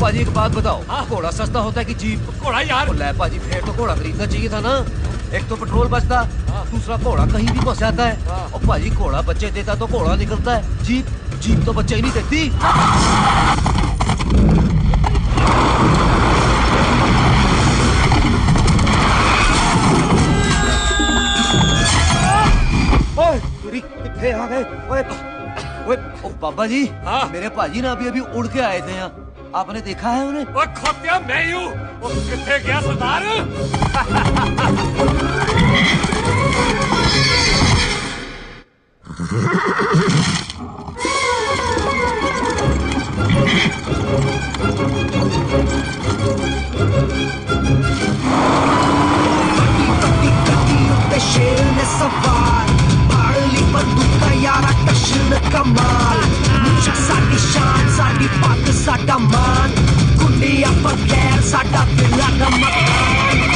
पाजी एक बात बताओ, घोड़ा सस्ता होता है कि जीप? घोड़ा यार। ले पाजी, फिर तो घोड़ा खरीदना चाहिए था ना। एक तो पेट्रोल बचता, दूसरा घोड़ा कहीं भी फंस जाता है। और पाजी घोड़ा बच्चे देता तो घोड़ा निकलता है, जीप तो बच्चे ही नहीं देती। ओए आ गए। ओए बाबा जी, मेरे पाजी ना अभी उड़ के आए थे यहाँ, आपने देखा है उन्हें? ओए खोतिया, मैं ही हूँ। कितने गया सरदार? शेर ने सवार पाड़ली बंदूका यारा टशन कमाल मुझा साडी शान साडी पग साडा मान कुंडिया बगैर साडा दिला दा मकान।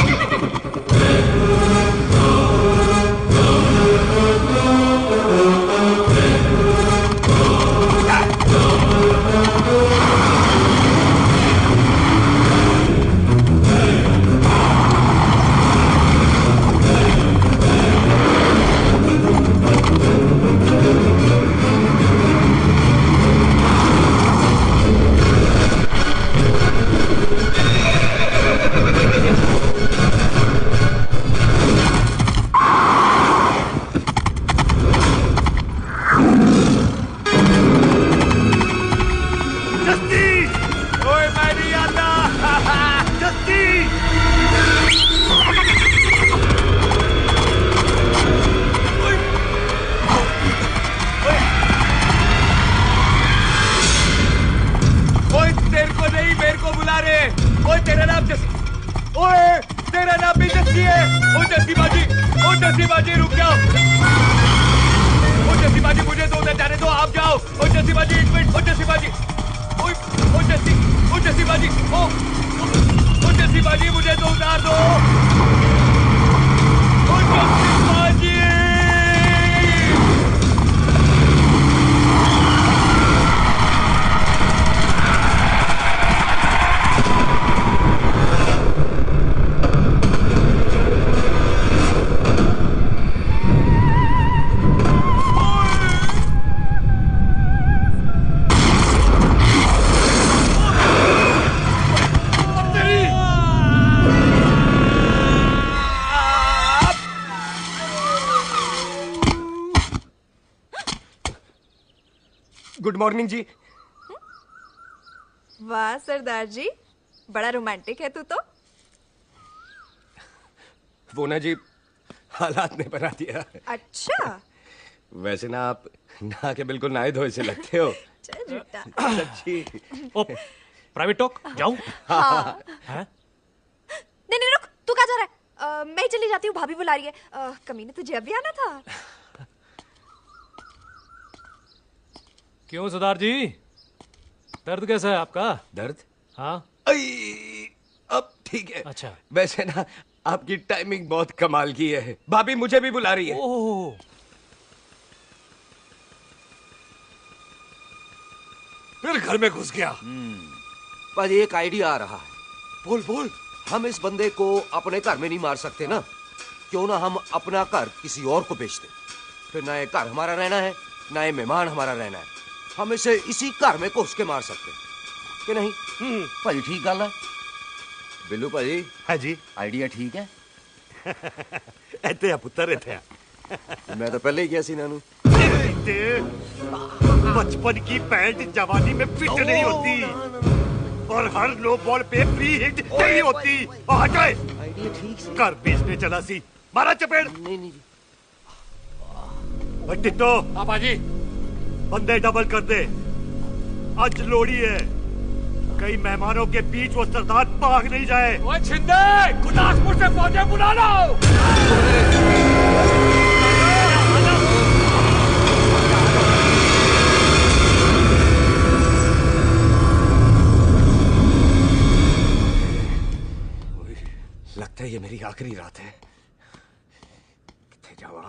गुड मॉर्निंग जी। वाह सरदार जी, बड़ा रोमांटिक है तू तो। वो ना जी, हालात ने बना दिया। अच्छा। वैसे ना आप नहा के बिल्कुल नहाए धोए से लगते हो। चल झूठा। सच्ची। ओ, प्राइवेट टॉक जाऊं? हाँ। हैं? नहीं रुक, तू कहाँ जा रहा है? मैं चली जाती हूँ, भाभी बुला रही है। कमीने तुझे अभी आना था। क्यों सरदार जी, दर्द कैसा है आपका? दर्द? हाँ। अब ठीक है। अच्छा। वैसे ना आपकी टाइमिंग बहुत कमाल की है, भाभी मुझे भी बुला रही है। ओह। फिर घर में घुस गया। पाजी एक आइडिया आ रहा है। बोल। हम इस बंदे को अपने घर में नहीं मार सकते ना, क्यों ना हम अपना घर किसी और को बेच दें, फिर ना ये घर हमारा रहना है ना ये मेहमान हमारा रहना है, हम इसे इसी घर में घुस के मार सकते हैं कि नहीं? भाजी ठीक गल है। बिल्लू भाजी। हाँ जी। आइडिया ठीक है। इत्थे आ पुत्तर, इत्थे आ। मैं तो पहले ही किया सी नानू। बचपन की पैंट जवानी में फिट नहीं होती और हर लो बॉल पे फ्री हिट नहीं होती। हटाए। आइडिया ठीक से। घर बेचने चला सी, मारा चपेट। नहीं। टिट्टो। हाँ बाजी। बंदे डबल कर दे, आज लोड़ी है, कई मेहमानों के बीच वो सरदार भाग नहीं जाए। ओए छिंदे, गुरदासपुर से फौजें बुला लो। लगता है ये मेरी आखिरी रात है। किथे जावा?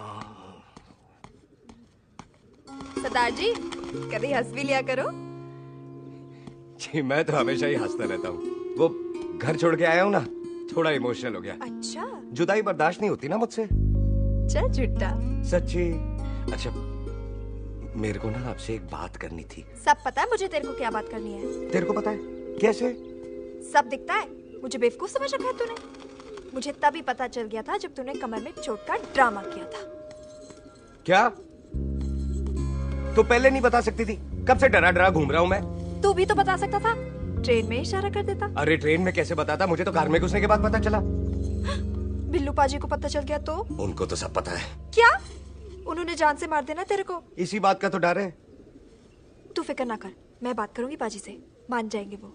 सरदार जी, कभी हंस भी लिया करो। नहीं, मैं तो हमेशा ही हंसता रहता हूँ। वो घर छोड़ के आया हूँ ना, थोड़ा इमोशनल हो गया। अच्छा, जुदाई बर्दाश्त नहीं होती ना मुझसे। चल झूठा। सच्ची। अच्छा, मेरे को ना आपसे एक बात करनी थी। सब पता है मुझे तेरे को क्या बात करनी है। तेरे को पता है? कैसे? सब दिखता है। मुझे बेवकूफ समझ रखा है तूने। मुझे तभी पता चल गया था जब तूने कमर में चोट का ड्रामा किया था। क्या? तो पहले नहीं बता सकती थी? कब से डरा डरा घूम रहा हूँ मैं। तू भी तो बता सकता था, ट्रेन में इशारा कर देता। अरे ट्रेन में कैसे बताता? मुझे तो कार में घुसने के बाद पता चला। बिल्लू पाजी को पता चल गया तो? उनको तो सब पता है। क्या? उन्होंने जान से मार देना तेरे को। इसी बात का तो डर है। तू फिक्र ना कर, मैं बात करूंगी पाजी से, मान जाएंगे वो।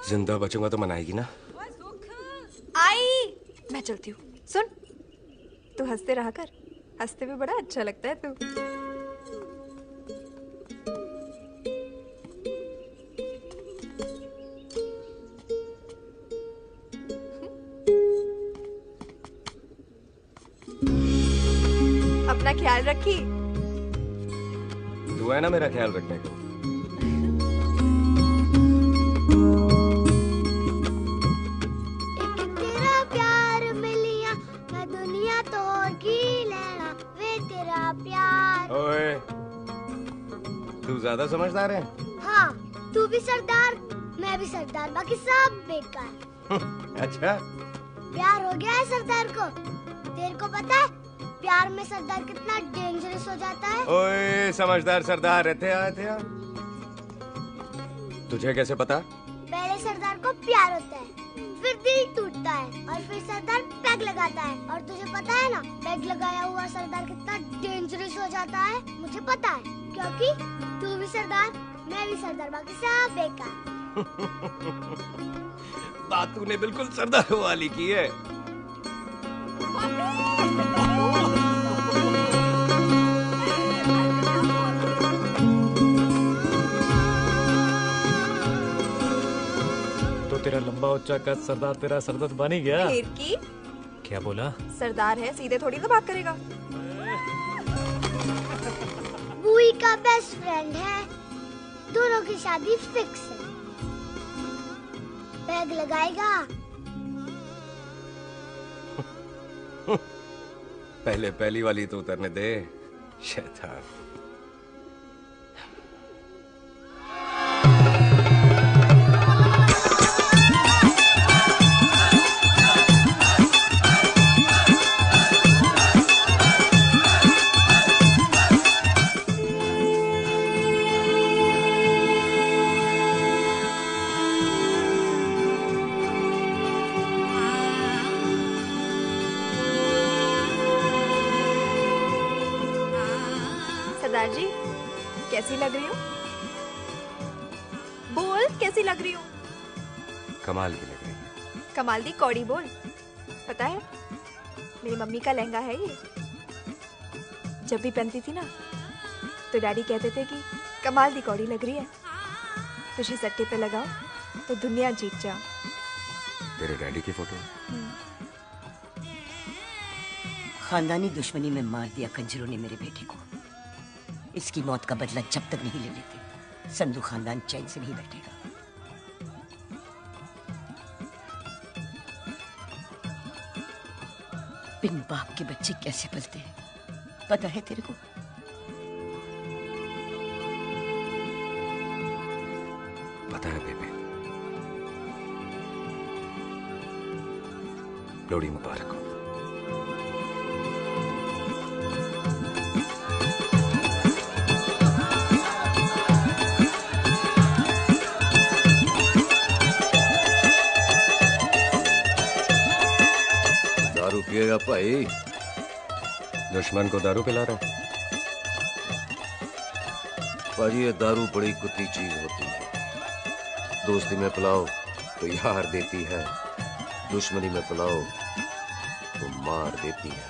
जिंदा बचूंगा तो मनाएगी ना? आई, मैं चलती हूँ। सुन, तू हंसते रहा कर, हंसते भी बड़ा अच्छा लगता है तू। अपना ख्याल रखी। तू है ना मेरा ख्याल रखने को। तेरा प्यार मिलिया मैं दुनिया तोड़गी लेना वे तेरा प्यार। ओए, तू ज्यादा समझदार है। हाँ, तू भी सरदार, मैं भी सरदार, बाकी सब बेकार। अच्छा, प्यार हो गया है सरदार को। तेरे को पता है प्यार में सरदार कितना डेंजरस हो जाता है? ओए समझदार सरदार रहते आ। तुझे कैसे पता? पहले सरदार को प्यार होता है, फिर दिल टूटता है और फिर सरदार पैग लगाता है। और तुझे पता है ना, पैग लगाया हुआ सरदार कितना डेंजरस हो जाता है? मुझे पता है, क्योंकि तू भी सरदार, मैं भी सरदार, बाकी सब बेकार। बात तूने बिल्कुल सरदार वाली की है। तो तेरा लंबा उच्चा कद सरदार तेरा सरदर्द बन ही गया। फिर की? क्या बोला? सरदार है, सीधे थोड़ी ना बात करेगा। बुई का बेस्ट फ्रेंड है, दोनों की शादी फिक्स है। पैग लगाएगा? पहले पहली वाली तो उतरने दे, शैतान। सरदार जी, कैसी लग रही हूँ? बोल, कैसी लग रही हूँ? कमाल की लग रही है। कमाल दी कौड़ी बोल। पता है, मेरी मम्मी का लहंगा है ये। जब भी पहनती थी ना, तो डैडी कहते थे कि कमाल दी कौड़ी लग रही है, तुझे सट्टे पे लगाओ तो दुनिया जीत जाओ। तेरे डैडी की फोटो? खानदानी दुश्मनी में मार दिया कंजरों ने मेरे बेटे को। इसकी मौत का बदला जब तक नहीं ले लेते, संधू खानदान चैन से नहीं बैठेगा। बिन बाप के बच्चे कैसे पलते हैं, पता है तेरे को? पता है बेबे। लोहड़ी मुबारक हो। दारू पिएगा भाई? दुश्मन को दारू पिला रहा है? भाजी ये दारू बड़ी कुत्ती चीज होती है। दोस्ती में पिलाओ तो यार देती है, दुश्मनी में पिलाओ तो मार देती है।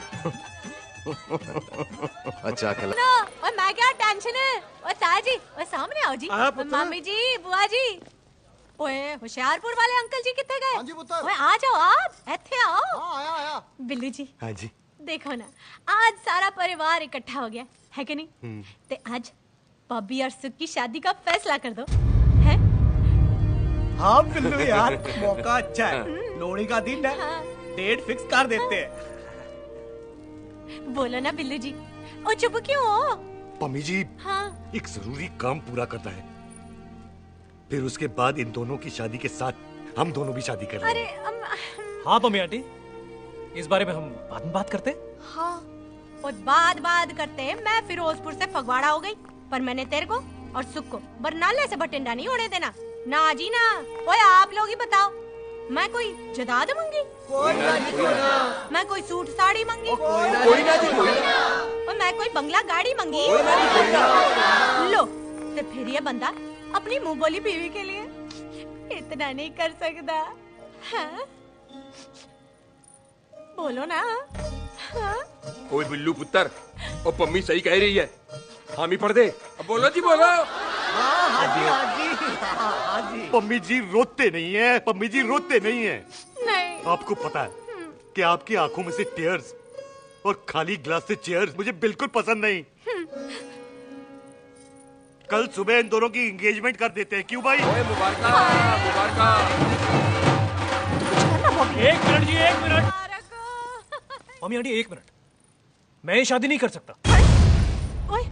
अच्छा खिला। और मैं क्या टेंशन है? और ताया जी, और सामने आओ जी। मामी जी, बुआ जी। ओए होशियारपुर वाले अंकल जी कितने गए? हाँ जी पुत्र। ओए आ जाओ आप, ऐथे आओ। हाँ, आया। बिल्लू जी। हाँ जी। देखो ना, आज सारा परिवार इकट्ठा हो गया है कि नहीं? ते आज बॉबी और सुख की शादी का फैसला कर दो, है? हाँ बिल्लू यार, मौका अच्छा है, लोहड़ी का दिन है, डेट फिक्स कर देते हैं। बोलो ना बिल्लू जी, ओ चुप क्यों हो? पम्मी जी, हाँ एक जरूरी काम पूरा करना है, फिर उसके बाद इन दोनों की शादी के साथ हम दोनों भी शादी कर लेंगे। हाँ मम्मी आंटी, इस बारे में हम बाद में बात करते हैं। हाँ और बात करते हैं। मैं फिरोजपुर से फगवाड़ा हो गई, पर मैंने तेरे को और सुख को बरनाले से बठिंडा नहीं होने देना। ना जी ना। ओए आप लोग ही बताओ, मैं कोई जदाद मंगी? कोई ना जी, कोई ना। मैं कोई सूट साड़ी मंगी? कोई ना जी, कोई ना। और मैं कोई बंगला गाड़ी मंगी? कोई ना जी, कोई ना। लो तो फिर ये बंदा अपनी मुंह बोली बीवी के लिए इतना नहीं कर सकता। हाँ? बोलो ना। हाँ? ओए बिल्लू पुत्र, ओ पम्मी सही कह रही है, हामी पढ़ दे। अब बोलो जी, बोलो। पम्मी जी रोते नहीं है, पम्मी जी रोते नहीं है। नहीं। आपको पता है कि आपकी आंखों में से टीयर्स और खाली ग्लास से चेयर्स मुझे बिल्कुल पसंद नहीं। कल सुबह इन दोनों की एंगेजमेंट कर देते हैं, क्यों भाई? मुबारक। एक मिनट जी, एक मिनट। मम्मी आंटी एक मिनट, मैं ये शादी नहीं कर सकता। ओए,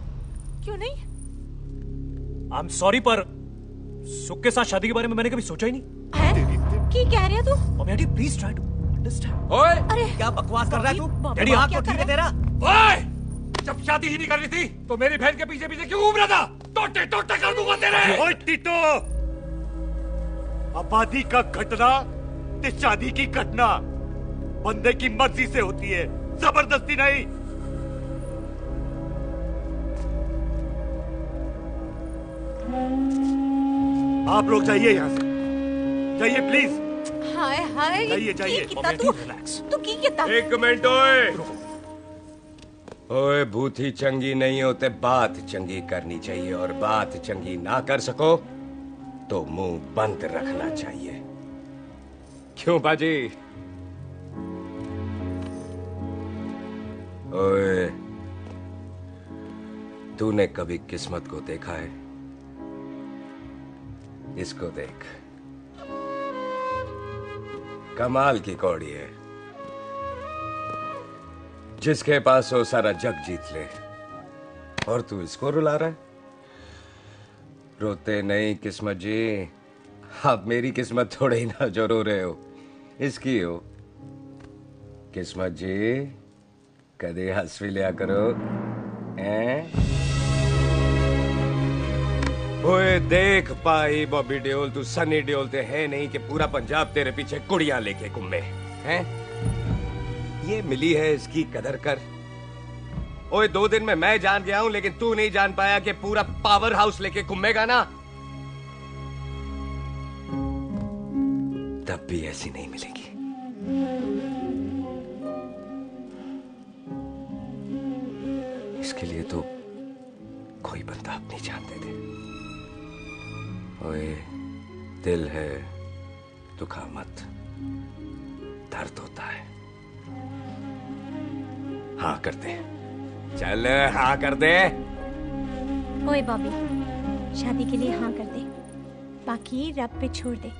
क्यों नहीं? आई एम सॉरी, पर सुख के साथ शादी के बारे में मैंने कभी सोचा ही नहीं। की कह रही है तू? Mummy aunty please try to understand. ओए अरे क्या बकवास कर रहा है तू? डैडी आपको ठीक है तेरा? ओए, जब शादी ही नहीं करनी थी तो मेरी बहन के पीछे पीछे क्यों घूम रहा था? टोटे टोटे कर दूंगा तेरे। ओए टीटो, आबादी का घटना ते शादी की घटना बंदे की मर्जी से होती है, जबरदस्ती नहीं। आप लोग जाइए यहाँ से, जाइए प्लीज। हाय हाय, जाइए जाइए। तू की कितना? एक मिनट। ओए ओए भूथी चंगी नहीं होते, बात चंगी करनी चाहिए, और बात चंगी ना कर सको तो मुंह बंद रखना चाहिए। क्यों बाजी? ओए, तूने कभी किस्मत को देखा है? इसको देख, कमाल की कौड़ी है। जिसके पास हो सारा जग जीत ले, और तू इसको रुला रहा है? रोते नहीं किस्मत जी, आप मेरी किस्मत थोड़े ही ना जो रो रहे हो, इसकी हो। किस्मत जी कदे हंस भी लिया करो। ओए देख पाई बॉबी देओल, तू सनी देओल ते है नहीं कि पूरा पंजाब तेरे पीछे कुड़ियां लेके घूमे हैं। ये मिली है, इसकी कदर कर। ओए 2 दिन में मैं जान गया हूं, लेकिन तू नहीं जान पाया कि पूरा पावर हाउस लेके घूमेगा ना, तब भी ऐसी नहीं मिलेगी। इसके लिए तो कोई बंदा अपनी जान दे दे। ओए दिल है, दुखा मत, दर्द होता है। हाँ कर दे, चल हाँ कर दे। ओए बॉबी, शादी के लिए हाँ कर दे, बाकी रब पे छोड़ दे।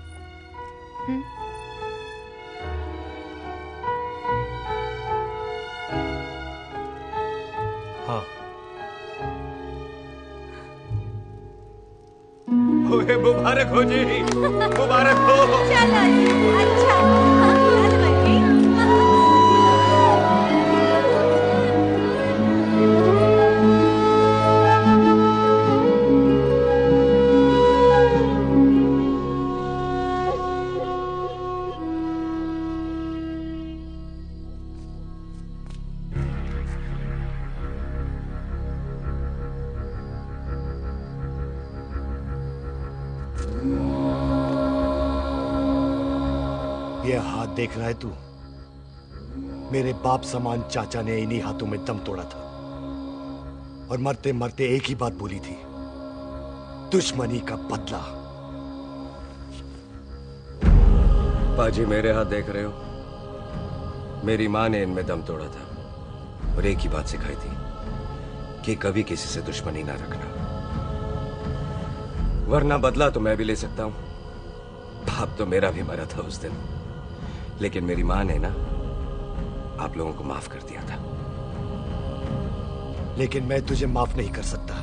हाँ। ओए मुबारक हो जी, मुबारक हो। चलो जी, अच्छा। ये हाथ देख रहा है तू? मेरे बाप समान चाचा ने इन्हीं हाथों में दम तोड़ा था, और मरते मरते एक ही बात बोली थी, दुश्मनी का बदला। पाजी मेरे हाथ देख रहे हो? मेरी माँ ने इनमें दम तोड़ा था, और एक ही बात सिखाई थी कि कभी किसी से दुश्मनी ना रखना, वरना बदला तो मैं भी ले सकता हूं, बाप तो मेरा भी मरा था उस दिन, लेकिन मेरी माँ ने ना आप लोगों को माफ कर दिया था। लेकिन मैं तुझे माफ नहीं कर सकता।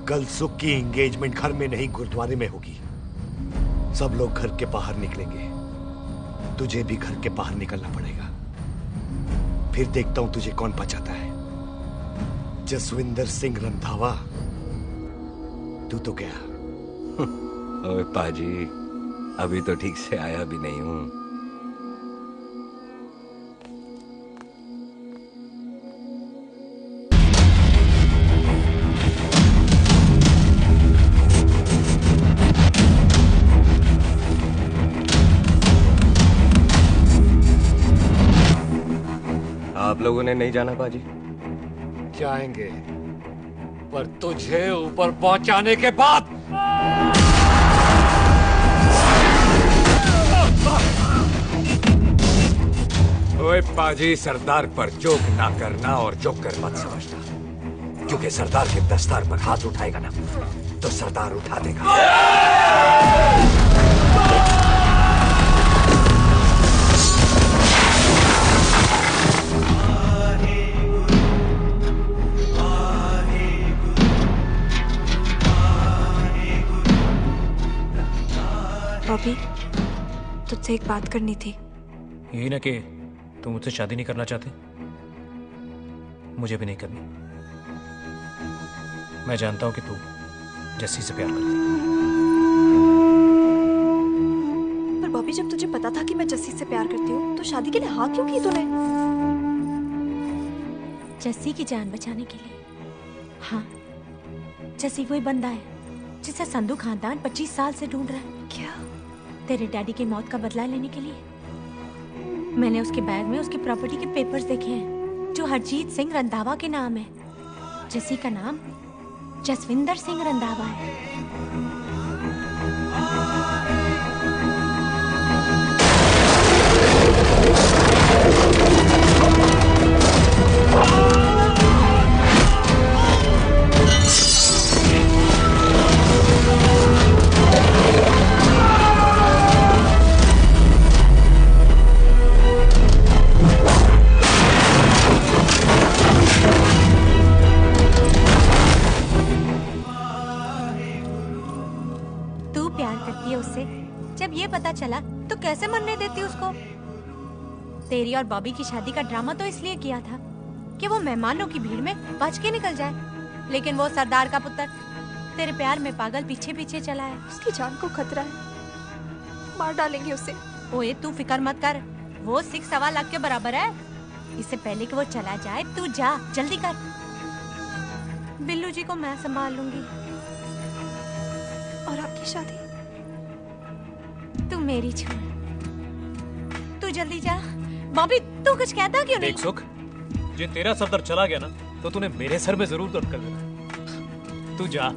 कल सुख की एंगेजमेंट घर में नहीं गुरुद्वारे में होगी। सब लोग घर के बाहर निकलेंगे, तुझे भी घर के बाहर निकलना पड़ेगा। फिर देखता हूं तुझे कौन बचाता है। जसविंदर सिंह रंधावा, तू तो क्या? ओए पाजी, अभी तो ठीक से आया भी नहीं हूं। आप लोगों ने नहीं जाना पाजी? जाएंगे, पर तुझे ऊपर पहुंचाने के बाद। ओए पाजी, सरदार पर जोक ना करना और जोक कर मत समझना, क्योंकि सरदार के दस्तार पर हाथ उठाएगा ना तो सरदार उठा देगा। बॉबी, तुझसे एक बात करनी थी। यही ना कि तुम मुझसे शादी नहीं करना चाहते, मुझे भी नहीं करनी। मैं जानता हूं कि तू जस्सी से प्यार करती है। पर बॉबी, जब तुझे पता था कि मैं जस्सी से प्यार करती हूँ तो शादी के लिए हाँ क्यों की तूने? जस्सी की जान बचाने के लिए। हाँ, जस्सी वही बंदा है जिसे संधू खानदान 25 साल से ढूंढ रहा है। क्या? तेरे डैडी की मौत का बदला लेने के लिए। मैंने उसके बैग में उसकी प्रॉपर्टी के पेपर्स देखे हैं जो हरजीत सिंह रंधावा के नाम है। जस्सी का नाम जसविंदर सिंह रंधावा है। जब ये पता चला तो कैसे मरने देती उसको? तेरी और बॉबी की शादी का ड्रामा तो इसलिए किया था कि वो मेहमानों की भीड़ में बच के निकल जाए, लेकिन वो सरदार का पुत्र तेरे प्यार में पागल पीछे पीछे चला है। उसकी जान को खतरा है, मार डालेंगे उसे। ओए तू फिक्र मत कर, वो 6.25 लाख के बराबर है। इससे पहले कि वो चला जाए तू जा, जल्दी कर। बिल्लू जी को मैं संभाल लूंगी। और आपकी शादी? तू मेरी छोड़, तू जल्दी जा। बॉबी तू कुछ कहता क्यों नहीं? देख सुख, ये तेरा सर दर्द चला गया ना तो तूने मेरे सर में जरूर दर्द कर देना। तू जा।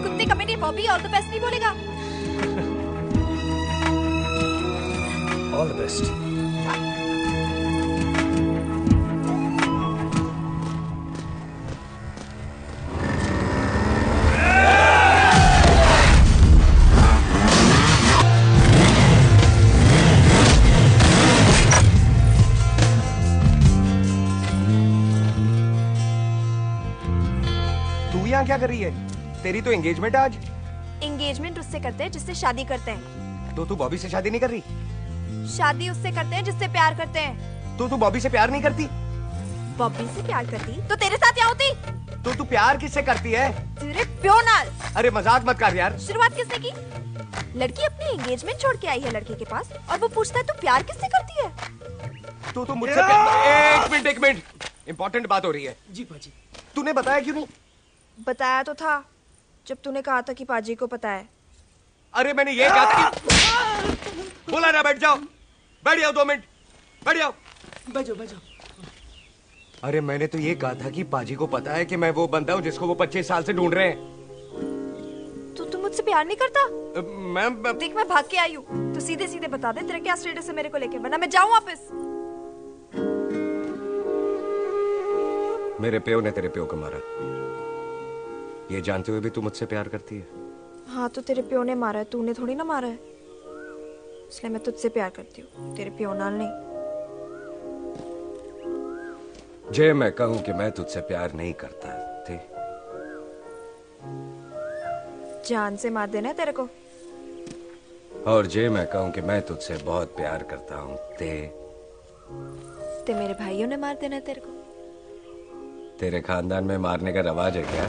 कुत्ते कमीने बॉबी ऑल द बेस्ट नहीं बोलेगा? All the best. क्या कर रही है? तेरी तो एंगेजमेंट है आज। एंगेजमेंट उससे करते हैं जिससे शादी करते हैं। तो तू बॉबी से शादी नहीं कर रही? शादी उससे करते हैं जिससे प्यार करते हैं। तो तू बॉबी से प्यार नहीं करती? बॉबी से प्यार करती तो तेरे साथ क्या होती? तो तू प्यार किससे करती है? तेरे प्यो नाल। अरे मजाक मत कर यार। शुरुआत किसने की? लड़की अपनी एंगेजमेंट छोड़ के आई है लड़के के पास और वो पूछता है तू प्यार किससे करती है? तो मुझसे प्यार। एक मिनट, इम्पोर्टेंट बात हो रही है। जी पाजी। तूने बताया क्यों नहीं? बताया तो था जब तूने कहा था कि पाजी को पता है। अरे मैंने ये कहा था कि... बोला ना बैठ जाओ, बैठ जाओ 2 मिनट, बैठ जाओ। बैठ जाओ। अरे मैंने तो ये कहा था कि पाजी को पता है कि मैं वो बंदा हूँ जिसको वो 25 साल से ढूंढ रहे हैं। तो तू मुझसे प्यार नहीं करता? मैं देख मैं भाग के आई हूँ, तो सीधे सीधे बता दे तेरा क्या स्टेटस है मेरे को लेके, वरना मैं जाऊँ वापस। मेरे प्यो ने तेरे प्यो को मारा, ये जानते हुए भी तू मुझसे प्यार करती है? हाँ तो तेरे प्यो ने मारा है, तूने थोड़ी ना मारा है। इसलिए मैं तुझसे प्यार करती हूँ, तेरे प्यो नाल नहीं। जे मैं कहूं कि मैं तुझसे प्यार नहीं करता थे, जान से मार देना है तेरे को। और जे मैं कहूं कि मैं तुझसे बहुत प्यार करता हूं ते मेरे भाइयों ने मार देना है तेरे को। तेरे खानदान में मारने का रवाज है क्या?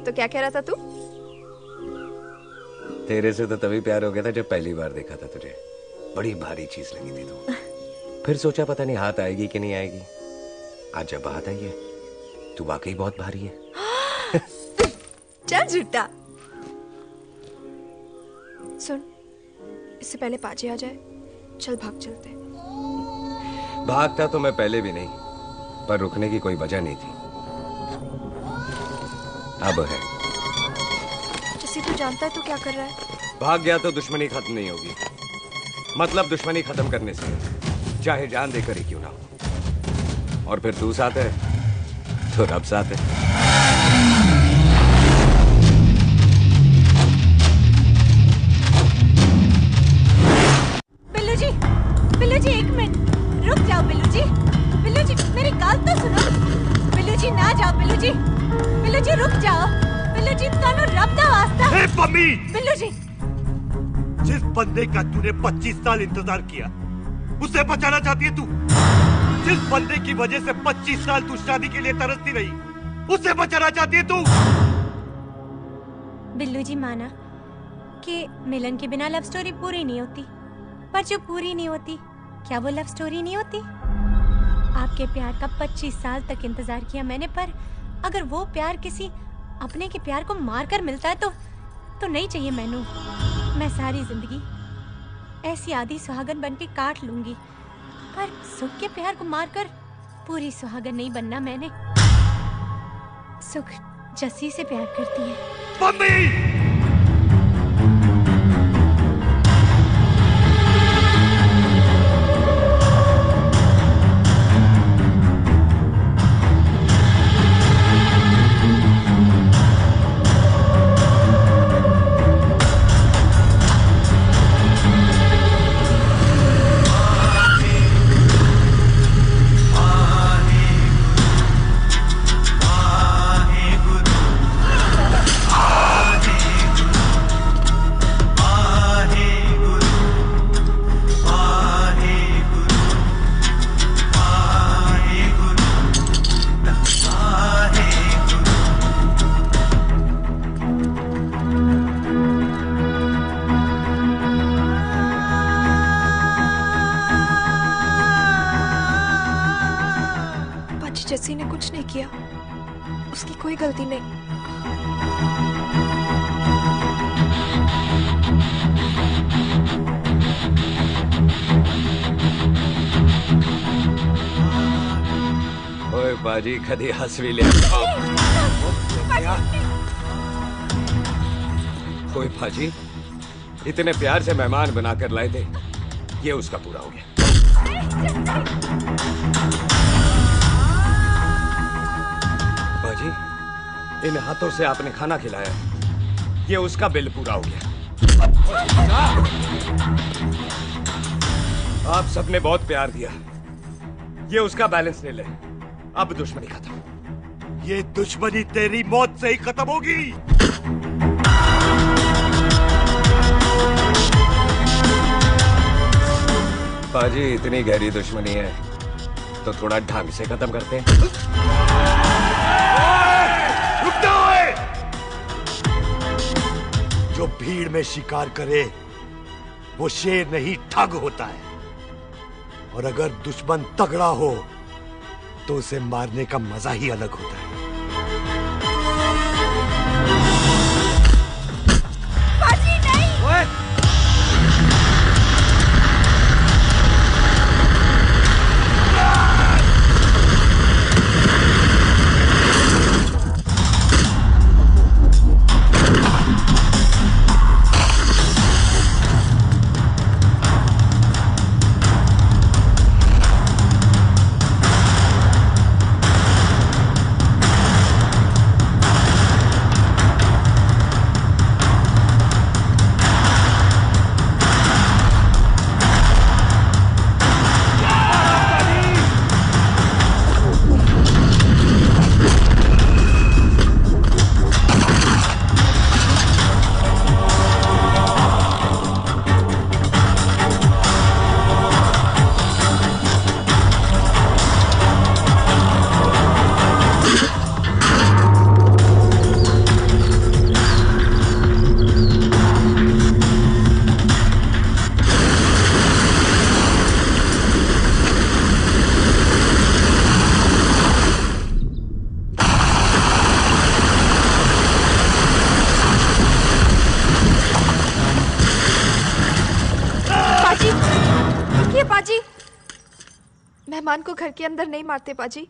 तो क्या कह रहा था तू? तेरे से तो तभी प्यार हो गया था जब पहली बार देखा था तुझे। बड़ी भारी चीज लगी थी तू। फिर सोचा पता नहीं हाथ आएगी कि नहीं आएगी। आज जब हाथ आई है, तू वाकई बहुत भारी है। चल झूठा। सुन, इससे पहले पाजी आ जाए, चल भाग चलते। भागता तो मैं पहले भी नहीं, पर रुकने की कोई वजह नहीं थी। अब है। जैसे तू जानता है तू क्या कर रहा है। भाग गया तो दुश्मनी खत्म नहीं होगी। मतलब दुश्मनी खत्म करने से चाहे जान देकर ही क्यों ना हो। और फिर तू साथ है तो रब साथ है। बिल्लू जी 1 मिनट रुक जाओ। बिल्लू जी मेरी बात तो सुनो। बिल्लू जी ना जाओ। बिल्लू जी रुक जाओ। बिल्लू जी तानो रब दा वास्ता। हे पम्मी, बिल्लू जी जिस बंदे का तूने 25 साल इंतजार किया, उसे बचाना चाहती है तू। जिस बंदे की वजह से 25 साल तू शादी के लिए तरसती रही, उसे बचाना चाहती है तू। बिल्लू जी माना कि मिलन के बिना लव स्टोरी पूरी नहीं होती, पर जो पूरी नहीं होती क्या वो लव स्टोरी नहीं होती? आपके प्यार का 25 साल तक इंतजार किया मैंने, पर अगर वो प्यार किसी अपने के प्यार को मारकर मिलता है तो नहीं चाहिए मैनू। मैं सारी जिंदगी ऐसी आधी सुहागन बन के काट लूंगी, पर सुख के प्यार को मारकर पूरी सुहागन नहीं बनना मैंने। सुख जस्सी से प्यार करती है। मम्मी! जस्सी ने कुछ नहीं किया, उसकी कोई गलती नहीं। ओए बाजी कदी हंस भी ले। ओए बाजी, इतने प्यार से मेहमान बनाकर लाए थे, ये उसका पूरा हो गया। बाजी, इन हाथों से आपने खाना खिलाया, ये उसका बिल पूरा हो गया। आप सबने बहुत प्यार दिया, ये उसका बैलेंस ले ले। अब दुश्मनी खत्म। ये दुश्मनी तेरी मौत से ही खत्म होगी। बाजी, इतनी गहरी दुश्मनी है तो थोड़ा ढंग से खत्म करते हैं। रुक जाओ! जो भीड़ में शिकार करे वो शेर नहीं ठग होता है, और अगर दुश्मन तगड़ा हो तो उसे मारने का मजा ही अलग होता है। बाजी नहीं! मेहमान को घर के अंदर नहीं मारते पाजी।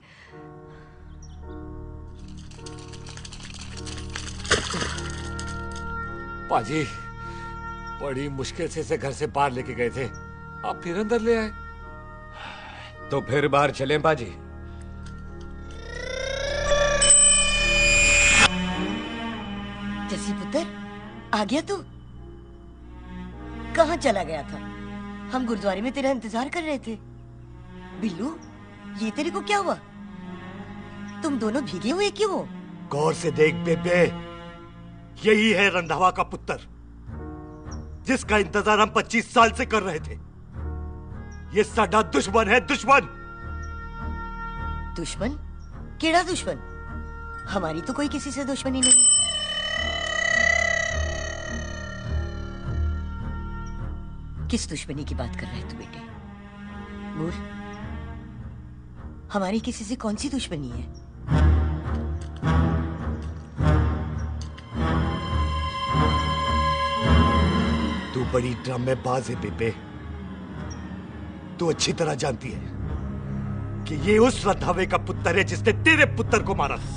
पाजी बड़ी मुश्किल से इसे घर से बाहर लेके गए थे, आप फिर अंदर ले आए। तो फिर बाहर चलें पाजी। जसी पुत्र, आ गया तू? कहाँ चला गया था? हम गुरुद्वारे में तेरा इंतजार कर रहे थे। बिल्लू, ये तेरे को क्या हुआ? तुम दोनों भीगे हुए क्यों हो? गौर से देख बेबे, यही है रंधावा का पुत्र, जिसका इंतजार हम 25 साल से कर रहे थे। ये साडा दुश्मन है, दुश्मन। दुश्मन? केड़ा दुश्मन? हमारी तो कोई किसी से दुश्मनी नहीं। किस दुश्मनी की बात कर रहे तू बेटे? बोल, हमारी किसी से कौन सी दुश्मनी है? तू बड़ी ड्रामेबाज है बेबे। तू अच्छी तरह जानती है कि ये उस रंधावे का पुत्र है जिसने तेरे पुत्र को मारा था।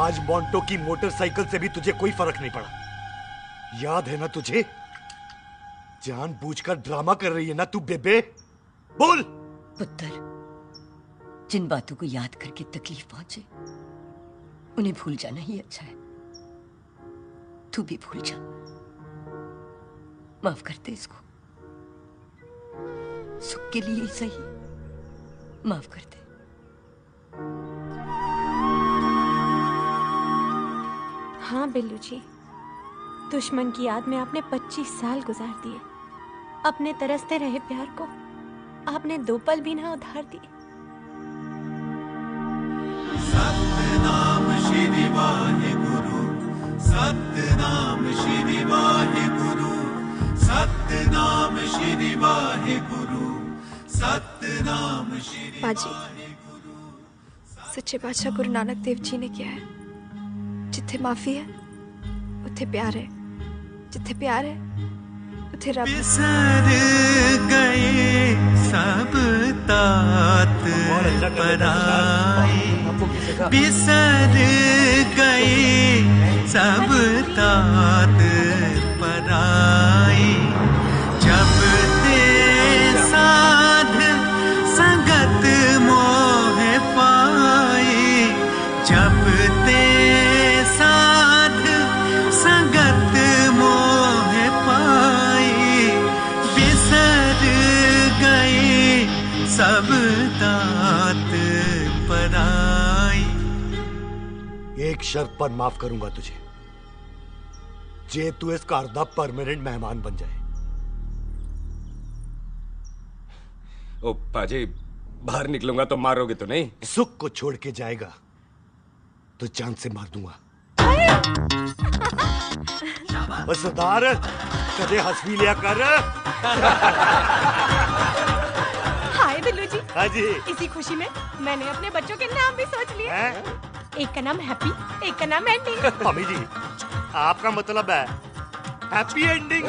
आज मोंटो की मोटरसाइकिल से भी तुझे कोई फर्क नहीं पड़ा। याद है ना तुझे? जानबूझकर ड्रामा कर रही है ना तू बेबे? बोल। पुत्र, जिन बातों को याद करके तकलीफ पहुंचे उन्हें भूल जाना ही अच्छा है। तू भी भूल जा। माफ कर दे इसको, सुख के लिए सही, माफ कर दे। हाँ बिल्लू जी, दुश्मन की याद में आपने 25 साल गुजार दिए। अपने तरसते रहे प्यार को आपने 2 पल भी ना उधार दिए। सतनाम श्री वाहेगुरु, सतनाम श्री वाहेगुरु, सतनाम श्री वाहेगुरु, सतनाम श्री पाजी, सच्चे बादशाह गुरु नानक देव जी ने किया है, जिथे माफी है उथे प्यार है, जिथे प्यार है उथे रब। बिसर गए सब तात पराए, बिसर गए सब तात पराए। जब ते साध संगत मोह पाए, जब ते साध संगत मोह पाए, बिसर गए सब तात पराई। एक शर्त पर माफ करूंगा तुझे, जे तू इस घर दा परमानेंट मेहमान बन जाए। ओ पाजी, बाहर निकलूंगा तो मारोगे तो नहीं? सुख को छोड़ के जाएगा तो जान से मार दूंगा। बस सरदार, कदे हंस भी लिया कर। हाय बिल्लू जी। हाँ जी। इसी खुशी में मैंने अपने बच्चों के नाम भी सोच लिए। एक का नाम हैप्पी, एक का नाम एंडिंग। मम्मी जी, आपका मतलब है हैप्पी एंडिंग।